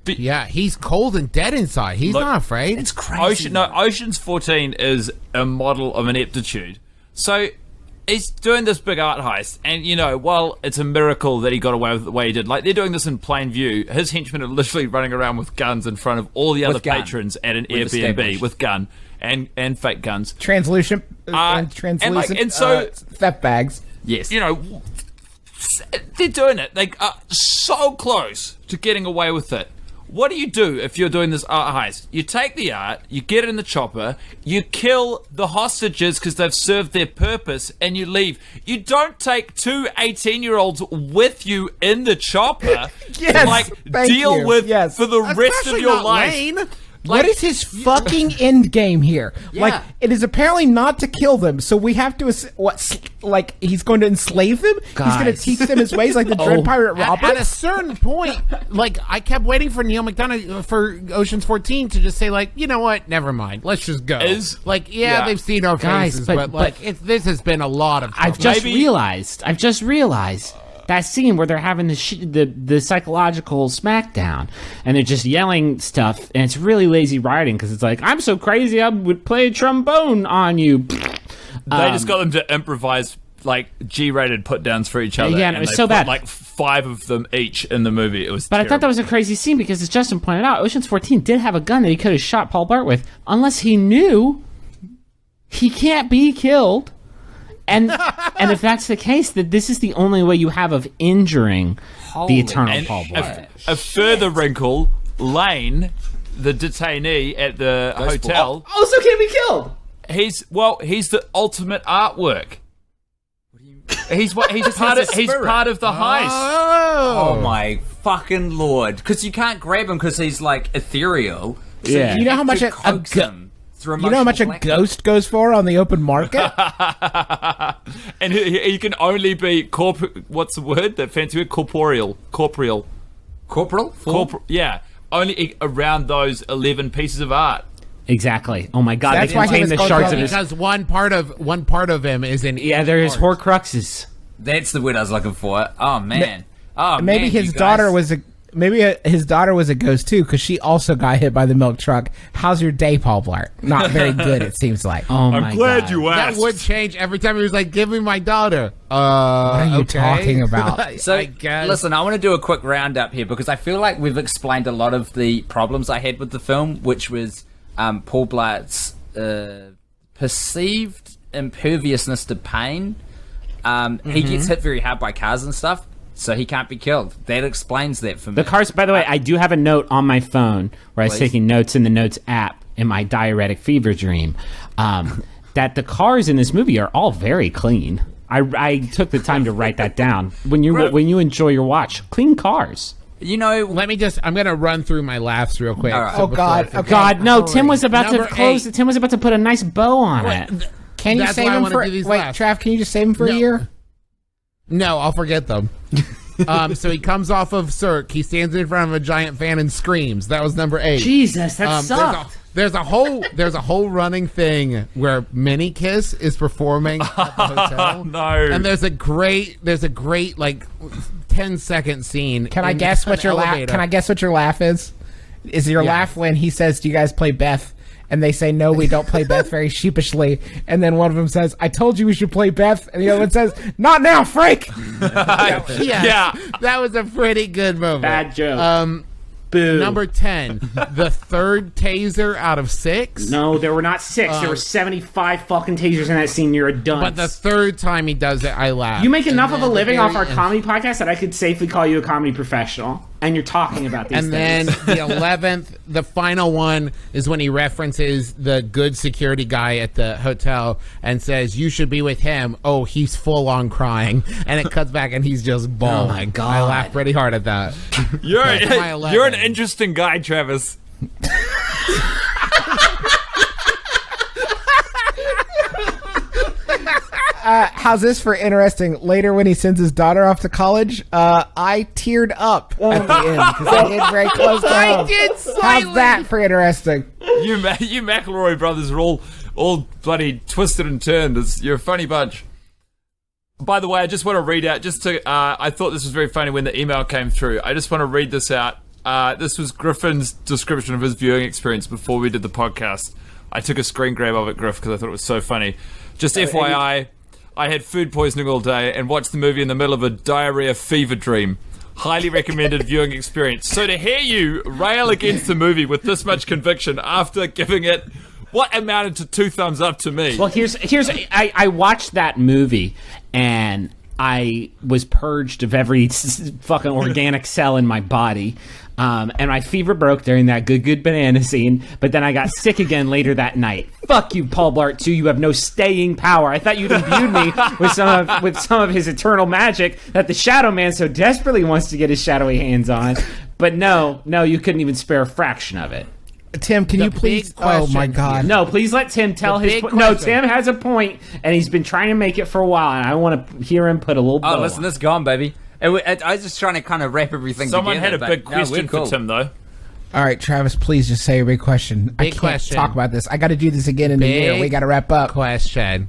Yeah, he's cold and dead inside. He's not afraid. It's crazy. Ocean's 14 is a model of ineptitude. So he's doing this big art heist, and while it's a miracle that he got away with the way he did, like they're doing this in plain view. His henchmen are literally running around with guns in front of all the other patrons at an Airbnb with gun and fake guns, translucent and so theft bags. Yes, they're doing it. They are so close to getting away with it. What do you do if you're doing this art heist? You take the art, you get it in the chopper, you kill the hostages because they've served their purpose, and you leave. You don't take two 18-year-olds with you in the chopper to deal with for the rest of your life. Lane. What is his fucking end game here? Yeah. Like, it is apparently not to kill them, so we have to, he's going to enslave them? Guys. He's going to teach them his ways like the Dread Pirate Roberts? At a certain point, I kept waiting for Neil McDonough for Ocean's 14 to just say, you know what? Never mind. Let's just go. They've seen our faces, but this has been a lot of trouble. I've just realized that scene where they're having the psychological smackdown, and they're just yelling stuff, and it's really lazy writing because it's like, I'm so crazy I would play trombone on you. They just got them to improvise G-rated put downs for each other. Yeah, and it was so bad. 5 of them each in the movie. It was. But terrible. I thought that was a crazy scene because, as Justin pointed out, Ocean's 14 did have a gun that he could have shot Paul Blart with, unless he knew he can't be killed. And if that's the case, that this is the only way you have of injuring the eternal Paul Blart. A further wrinkle, Lane, the detainee at the hotel, also can't be killed. He's the ultimate artwork. He's part of the heist. Oh my fucking lord! Because you can't grab him because he's ethereal. So you know how much a ghost goes for on the open market? And he can only be what's the word? That fancy word? Corporeal. Yeah, only around those 11 pieces of art. Exactly. Oh my God! That's they why contain the shards of his. Because one part of him is in. Yeah, they're his Horcruxes. That's the word I was looking for. Oh man. Maybe his daughter was a. Maybe his daughter was a ghost too, because she also got hit by the milk truck. How's your day, Paul Blart? Not very good, it seems like. Oh my I'm glad God. you asked. That would change every time he was like, "Give me my daughter." What are you talking about? So, listen, I want to do a quick roundup here because I feel like we've explained a lot of the problems I had with the film, which was Paul Blart's perceived imperviousness to pain. He gets hit very hard by cars and stuff, so he can't be killed. That explains that for me. The cars, by the way, I do have a note on my phone where I was taking notes in the Notes app in my diuretic fever dream, that the cars in this movie are all very clean. I took the time to write that down. When you enjoy your watch, clean cars. Let me just. I'm gonna run through my laughs real quick. Right. Oh God! Okay. God, no! Tim was about Number to close. 8. Tim was about to put a nice bow on it. Can you save him for? Wait, Trav, can you just save him for a year? No, I'll forget them. So he comes off of Cirque. He stands in front of a giant fan and screams. That was number 8. Jesus, that sucked. There's a whole running thing where Mini Kiss is performing at the hotel. No. And there's a great 10-second scene. Can I guess what your laugh? Can I guess what your laugh is? Is your laugh when he says, "Do you guys play Beth?" And they say, "No, we don't play Beth," very sheepishly. And then one of them says, "I told you we should play Beth." And the other one says, "Not now, Frank." Yeah, that was a pretty good moment. Bad joke. Boo. Number 10, the third taser out of 6. No, there were not 6. There were 75 fucking tasers in that scene. You're a dunce. But the third time he does it, I laugh. You make enough of a living off our comedy podcast that I could safely call you a comedy professional. And you're talking about these things. And then the 11th, the final one, is when he references the good security guy at the hotel and says, "You should be with him." Oh, he's full on crying. And it cuts back and he's just bawling. Oh my God. I laughed pretty hard at that. You're an interesting guy, Travis. how's this for interesting? Later, when he sends his daughter off to college, I teared up at the end because I hit very close to home. I did slightly. How's that for interesting? You McElroy brothers are all bloody twisted and turned. You're a funny bunch. By the way, I just want to read out, I thought this was very funny when the email came through. I just want to read this out. This was Griffin's description of his viewing experience before we did the podcast. I took a screen grab of it, Griff, because I thought it was so funny. Just FYI, I had food poisoning all day and watched the movie in the middle of a diarrhea fever dream. Highly recommended viewing experience. So to hear you rail against the movie with this much conviction after giving it what amounted to 2 thumbs up to me. Well, I watched that movie and I was purged of every fucking organic cell in my body. And my fever broke during that good banana scene, but then I got sick again later that night. Fuck you, Paul Blart 2. You have no staying power. I thought you'd imbued me with some of his eternal magic that the Shadow Man so desperately wants to get his shadowy hands on. But no, you couldn't even spare a fraction of it. Tim, can you please? Oh my God! No, please let Tim tell his. No, Tim has a point, and he's been trying to make it for a while, and I want to hear him put a little. Oh, listen, this is gone, baby. I was just trying to kind of wrap everything together. Someone had a big question for Tim, though. All right, Travis, please just say your big question. I can't talk about this. I got to do this again in a year. We got to wrap up. Question: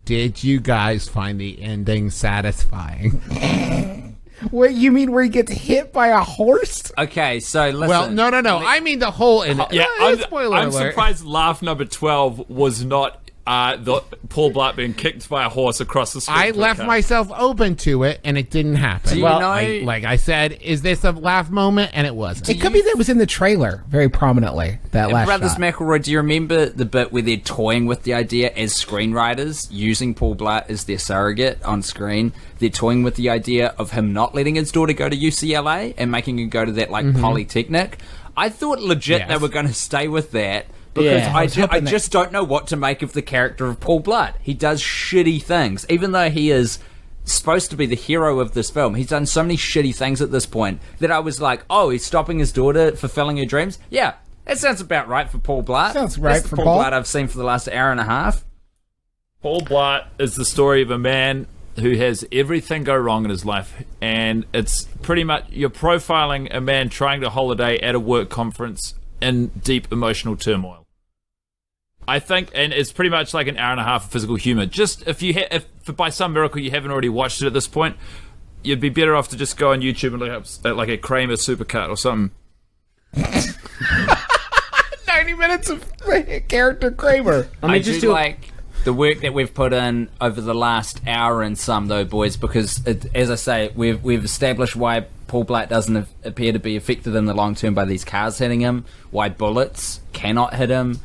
did you guys find the ending satisfying? What, you mean where he gets hit by a horse? Okay, so listen. Well, no. I mean the whole ending. I'm surprised laugh number 12 was not the Paul Blart being kicked by a horse across the street. I left myself open to it, and it didn't happen. Do you know? Like I said, is this a laugh moment? And it wasn't. It could be that it was in the trailer very prominently, that last Brothers shot. McElroy, do you remember the bit where they're toying with the idea as screenwriters, using Paul Blart as their surrogate on screen? They're toying with the idea of him not letting his daughter go to UCLA and making her go to that, Polytechnic. I thought legit they were going to stay with that. Because I just don't know what to make of the character of Paul Blart. He does shitty things. Even though he is supposed to be the hero of this film, he's done so many shitty things at this point that I was like, oh, he's stopping his daughter fulfilling her dreams? Yeah, that sounds about right for Paul Blart. Sounds right That's for the Paul Blart I've seen for the last hour and a half. Paul Blart is the story of a man who has everything go wrong in his life, and it's pretty much you're profiling a man trying to holiday at a work conference in deep emotional turmoil. I think, and it's pretty much like an hour and a half of physical humor. Just if by some miracle you haven't already watched it at this point, you'd be better off to just go on YouTube and look up like a Kramer supercut or something. 90 minutes of character Kramer. I just do like the work that we've put in over the last hour and some, though, boys, because as I say, we've established why Paul Blart doesn't appear to be affected in the long term by these cars hitting him, why bullets cannot hit him.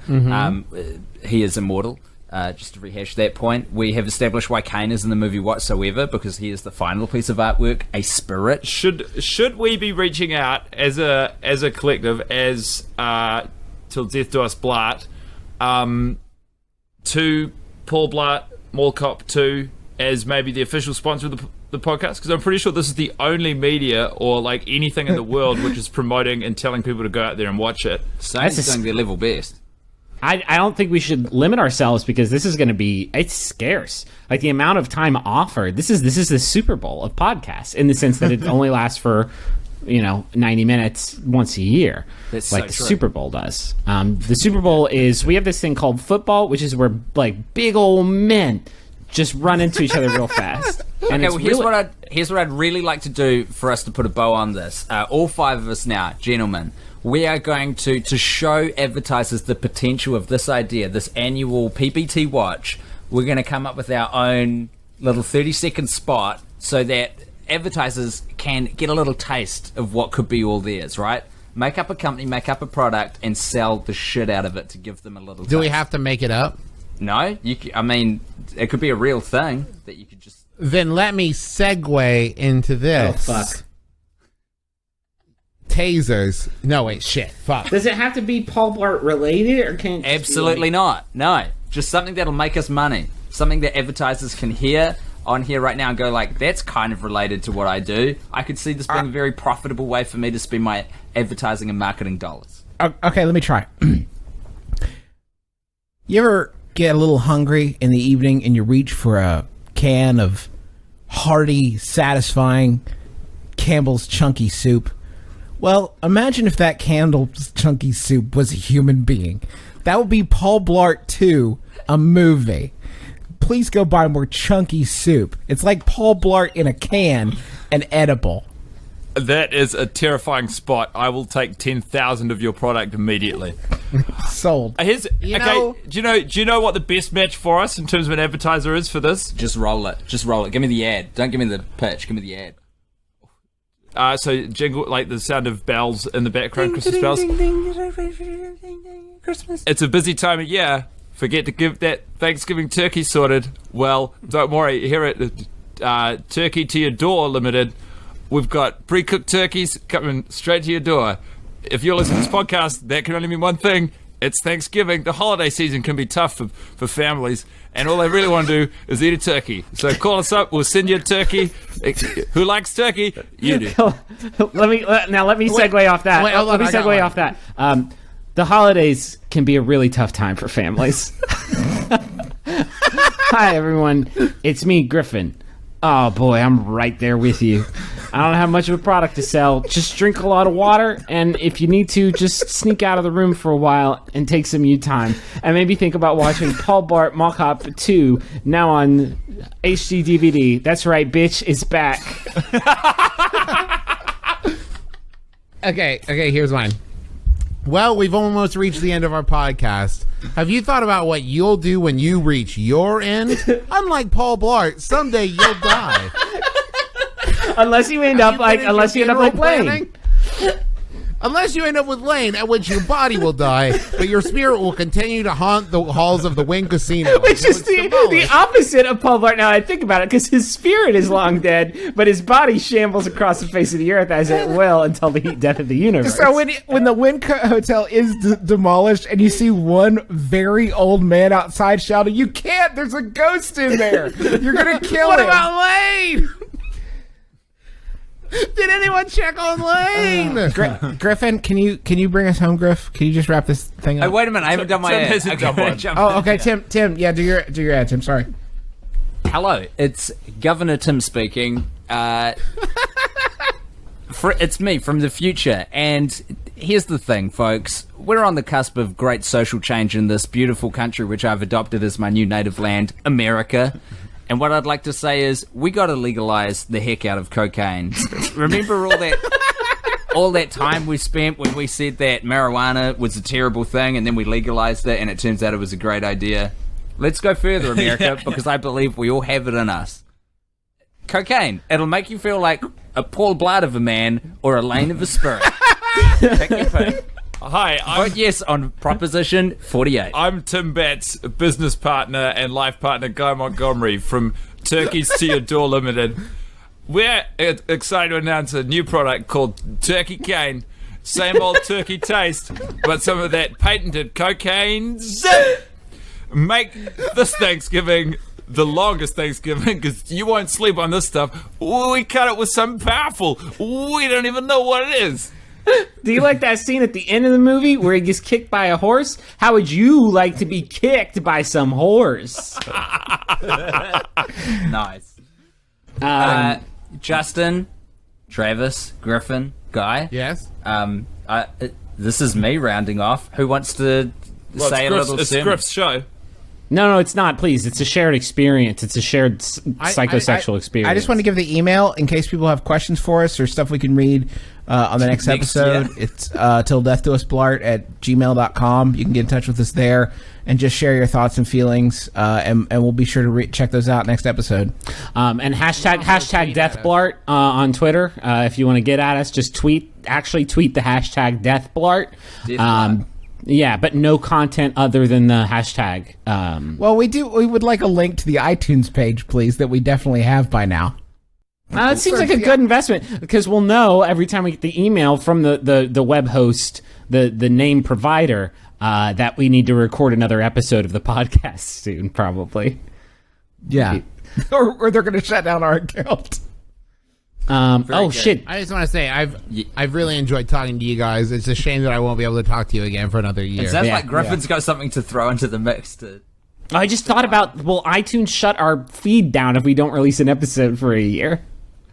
He is immortal. Just to rehash that point, we have established why Kane is in the movie whatsoever, because he is the final piece of artwork, a spirit. Should we be reaching out as a collective, as Till Death Do Us Blart, to Paul Blart Mall Cop 2 as maybe the official sponsor of the podcast? Because I'm pretty sure this is the only media or like anything in the world which is promoting and telling people to go out there and watch it. That's doing their level best. I don't think we should limit ourselves, because this is going to be, it's scarce. Like the amount of time offered. This is the Super Bowl of podcasts, in the sense that it only lasts for 90 minutes once a year. That's like the Super Bowl does. The Super Bowl is, we have this thing called football, which is where like big old men just run into each other real fast. And okay, well, here's what I'd really like to do for us to put a bow on this. All 5 of us now, gentlemen, we are going to show advertisers the potential of this idea, this annual PPT watch. We're going to come up with our own little 30-second spot so that advertisers can get a little taste of what could be all theirs, right? Make up a company, make up a product, and sell the shit out of it to give them a little taste. Do we have to make it up? No, I mean, it could be a real thing that you could just... Then let me segue into this. Oh, fuck. Tasers. No, wait, shit. Fuck. Does it have to be Paul Blart related, or can it Absolutely not. No. Just something that'll make us money. Something that advertisers can hear on here right now and go like, that's kind of related to what I do. I could see this being a very profitable way for me to spend my advertising and marketing dollars. Okay, let me try. You ever get a little hungry in the evening and you reach for a can of hearty, satisfying Campbell's Chunky Soup. Well, imagine if that Campbell's Chunky Soup was a human being. That would be Paul Blart 2, a movie. Please go buy more Chunky Soup. It's like Paul Blart in a can and edible. That is a terrifying spot. I will take 10,000 of your product immediately. Sold. Do you know what the best match for us in terms of an advertiser is for this? Just roll it. Give me the ad. Don't give me the pitch. Give me the ad. So jingle, like the sound of bells in the background, Christmas bells. Christmas. It's a busy time of year. Forget to give that Thanksgiving turkey sorted. Well, don't worry. Here at Turkey to Your Door Limited, we've got pre-cooked turkeys coming straight to your door. If you're listening to this podcast, that can only mean one thing. It's Thanksgiving. The holiday season can be tough for families, and all they really want to do is eat a turkey. So call us up. We'll send you a turkey. Who likes turkey? You do. Let me segue off that. The holidays can be a really tough time for families. Hi, everyone. It's me, Griffin. Oh, boy, I'm right there with you. I don't have much of a product to sell. Just drink a lot of water, and if you need to, just sneak out of the room for a while and take some you time. And maybe think about watching Paul Blart Mall Cop 2, now on HD DVD. That's right, bitch, it's back. Okay, here's mine. Well, we've almost reached the end of our podcast. Have you thought about what you'll do when you reach your end? Unlike Paul Blart, someday you'll die. Unless you end up like Lane. Unless you end up with Lane, at which your body will die, but your spirit will continue to haunt the halls of the Wynn Casino. Which is the opposite of Paul Blart. Now I think about it, because his spirit is long dead, but his body shambles across the face of the earth as it will until the death of the universe. So when the Wynn Hotel is demolished and you see one very old man outside shouting, "You can't! There's a ghost in there! You're gonna kill him!" What about Lane? Did anyone check on Lane? Griffin, can you bring us home, Griff? Can you just wrap this thing up? Hey, wait a minute, I haven't done my ad. Okay, Tim, yeah, do your ad, Tim. Sorry. Hello, it's Governor Tim speaking. It's me from the future, and here's the thing, folks. We're on the cusp of great social change in this beautiful country, which I've adopted as my new native land, America. And what I'd like to say is, we got to legalize the heck out of cocaine. Remember all that time we spent when we said that marijuana was a terrible thing, and then we legalized it, and it turns out it was a great idea? Let's go further, America, because I believe we all have it in us. Cocaine. It'll make you feel like a Paul Blart of a man or a Lane of a spirit. Pick your pick. Hi, vote yes on Proposition 48. I'm Tim Batts, business partner and life partner Guy Montgomery from Turkeys to Your Door Limited. We're excited to announce a new product called Turkey Cane. Same old turkey taste, but some of that patented cocaine zip. Make this Thanksgiving the longest Thanksgiving, because you won't sleep on this stuff. We cut it with something powerful. We don't even know what it is. Do you like that scene at the end of the movie where he gets kicked by a horse? How would you like to be kicked by some horse? Nice. Justin, Travis, Griffin, Guy. Yes. This is me rounding off. Who wants to say a little It's sermon? Griff's show. No, it's not. Please, it's a shared experience. It's a shared psychosexual experience. I just want to give the email in case people have questions for us or stuff we can read on the next episode. Yeah. It's tilldeathdousblart@gmail.com. You can get in touch with us there and just share your thoughts and feelings, and we'll be sure to check those out next episode. And hashtag deathBlart on Twitter. If you want to get at us, just tweet the hashtag deathBlart. Yeah, but no content other than the hashtag. Well, we would like a link to the iTunes page, please, that we definitely have by now. It seems like a good investment, because we'll know every time we get the email from the web host, the name provider, that we need to record another episode of the podcast soon, probably. Yeah. or they're going to shut down our account. Shit. I just want to say I've really enjoyed talking to you guys. It's a shame that I won't be able to talk to you again for another year. It sounds like Griffin's got something to throw into the mix. I just thought about, will iTunes shut our feed down if we don't release an episode for a year?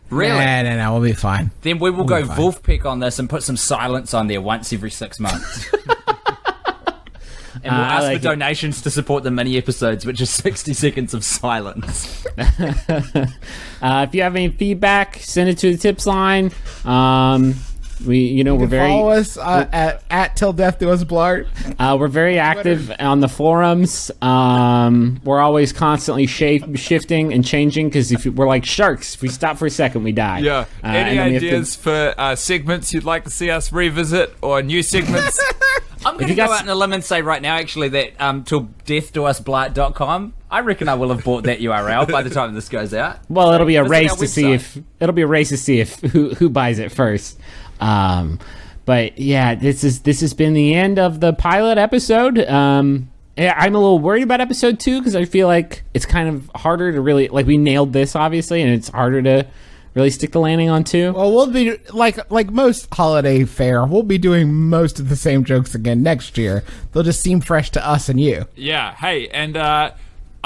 Really? No, we'll be fine. Then we will go Wolfpack on this and put some silence on there once every 6 months. And we'll ask for donations to support the mini episodes, which is 60 seconds of silence. If you have any feedback, send it to the tips line. We're very follow us at Till Death Do Us Blart. We're very active on the forums. We're always constantly shifting and changing because if we're like sharks, if we stop for a second, we die. Yeah. Any ideas for segments you'd like to see us revisit or new segments? I'm going to go out on a limb and say right now, actually, that till deathdousblart.com, I reckon I will have bought that URL by the time this goes out. Well, it'll be a race to see if who buys it first. But yeah, this has been the end of the pilot episode. I'm a little worried about episode 2 because I feel like it's kind of harder to really we nailed this obviously, and it's harder to really stick the landing on 2. Well, we'll be like most holiday fare. We'll be doing most of the same jokes again next year. They'll just seem fresh to us and you. Yeah. Hey, and I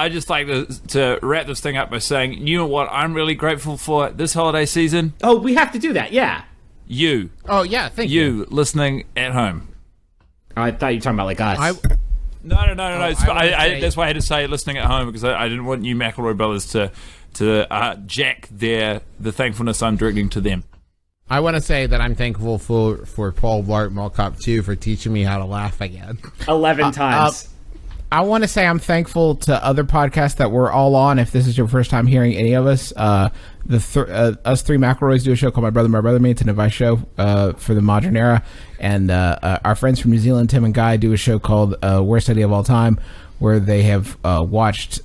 just like to wrap this thing up by saying, you know what I'm really grateful for this holiday season? Oh, we have to do that. Yeah. You. Oh yeah, thank you. You listening at home. I thought you were talking about like us. No. That's why I had to say listening at home because I didn't want you McElroy brothers to jack the thankfulness I'm directing to them. I want to say that I'm thankful for Paul Blart Mall Cop 2 for teaching me how to laugh again. 11 times. I want to say I'm thankful to other podcasts that we're all on. If this is your first time hearing any of us, us three McElroys do a show called My Brother Me. It's an advice show for the modern era. And our friends from New Zealand, Tim and Guy, do a show called Worst Idea of All Time, where they have watched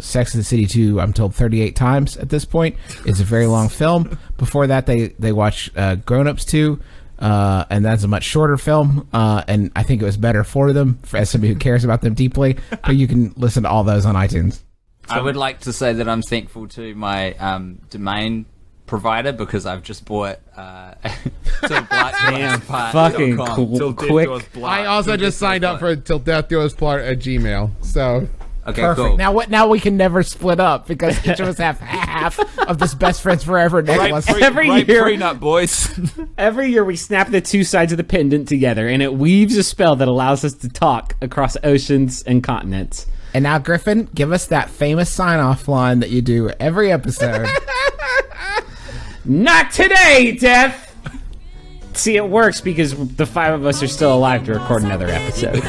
Sex and the City 2, I'm told, 38 times at this point. It's a very long film. Before that, they watched Grown Ups 2. And that's a much shorter film, and I think it was better for them, as somebody who cares about them deeply. But you can listen to all those on iTunes. I would like to say that I'm thankful to my domain provider because I've just bought fucking cool, quick. I also just signed up for Till Death Do Us Blart at Gmail. So okay, perfect. Cool. Now we can never split up because each of us have half of this best friends forever necklace. Every year, prenup, boys. Every year we snap the two sides of the pendant together, and it weaves a spell that allows us to talk across oceans and continents. And now, Griffin, give us that famous sign-off line that you do every episode. Not today, Death! See, it works because the 5 of us are still alive to record another episode.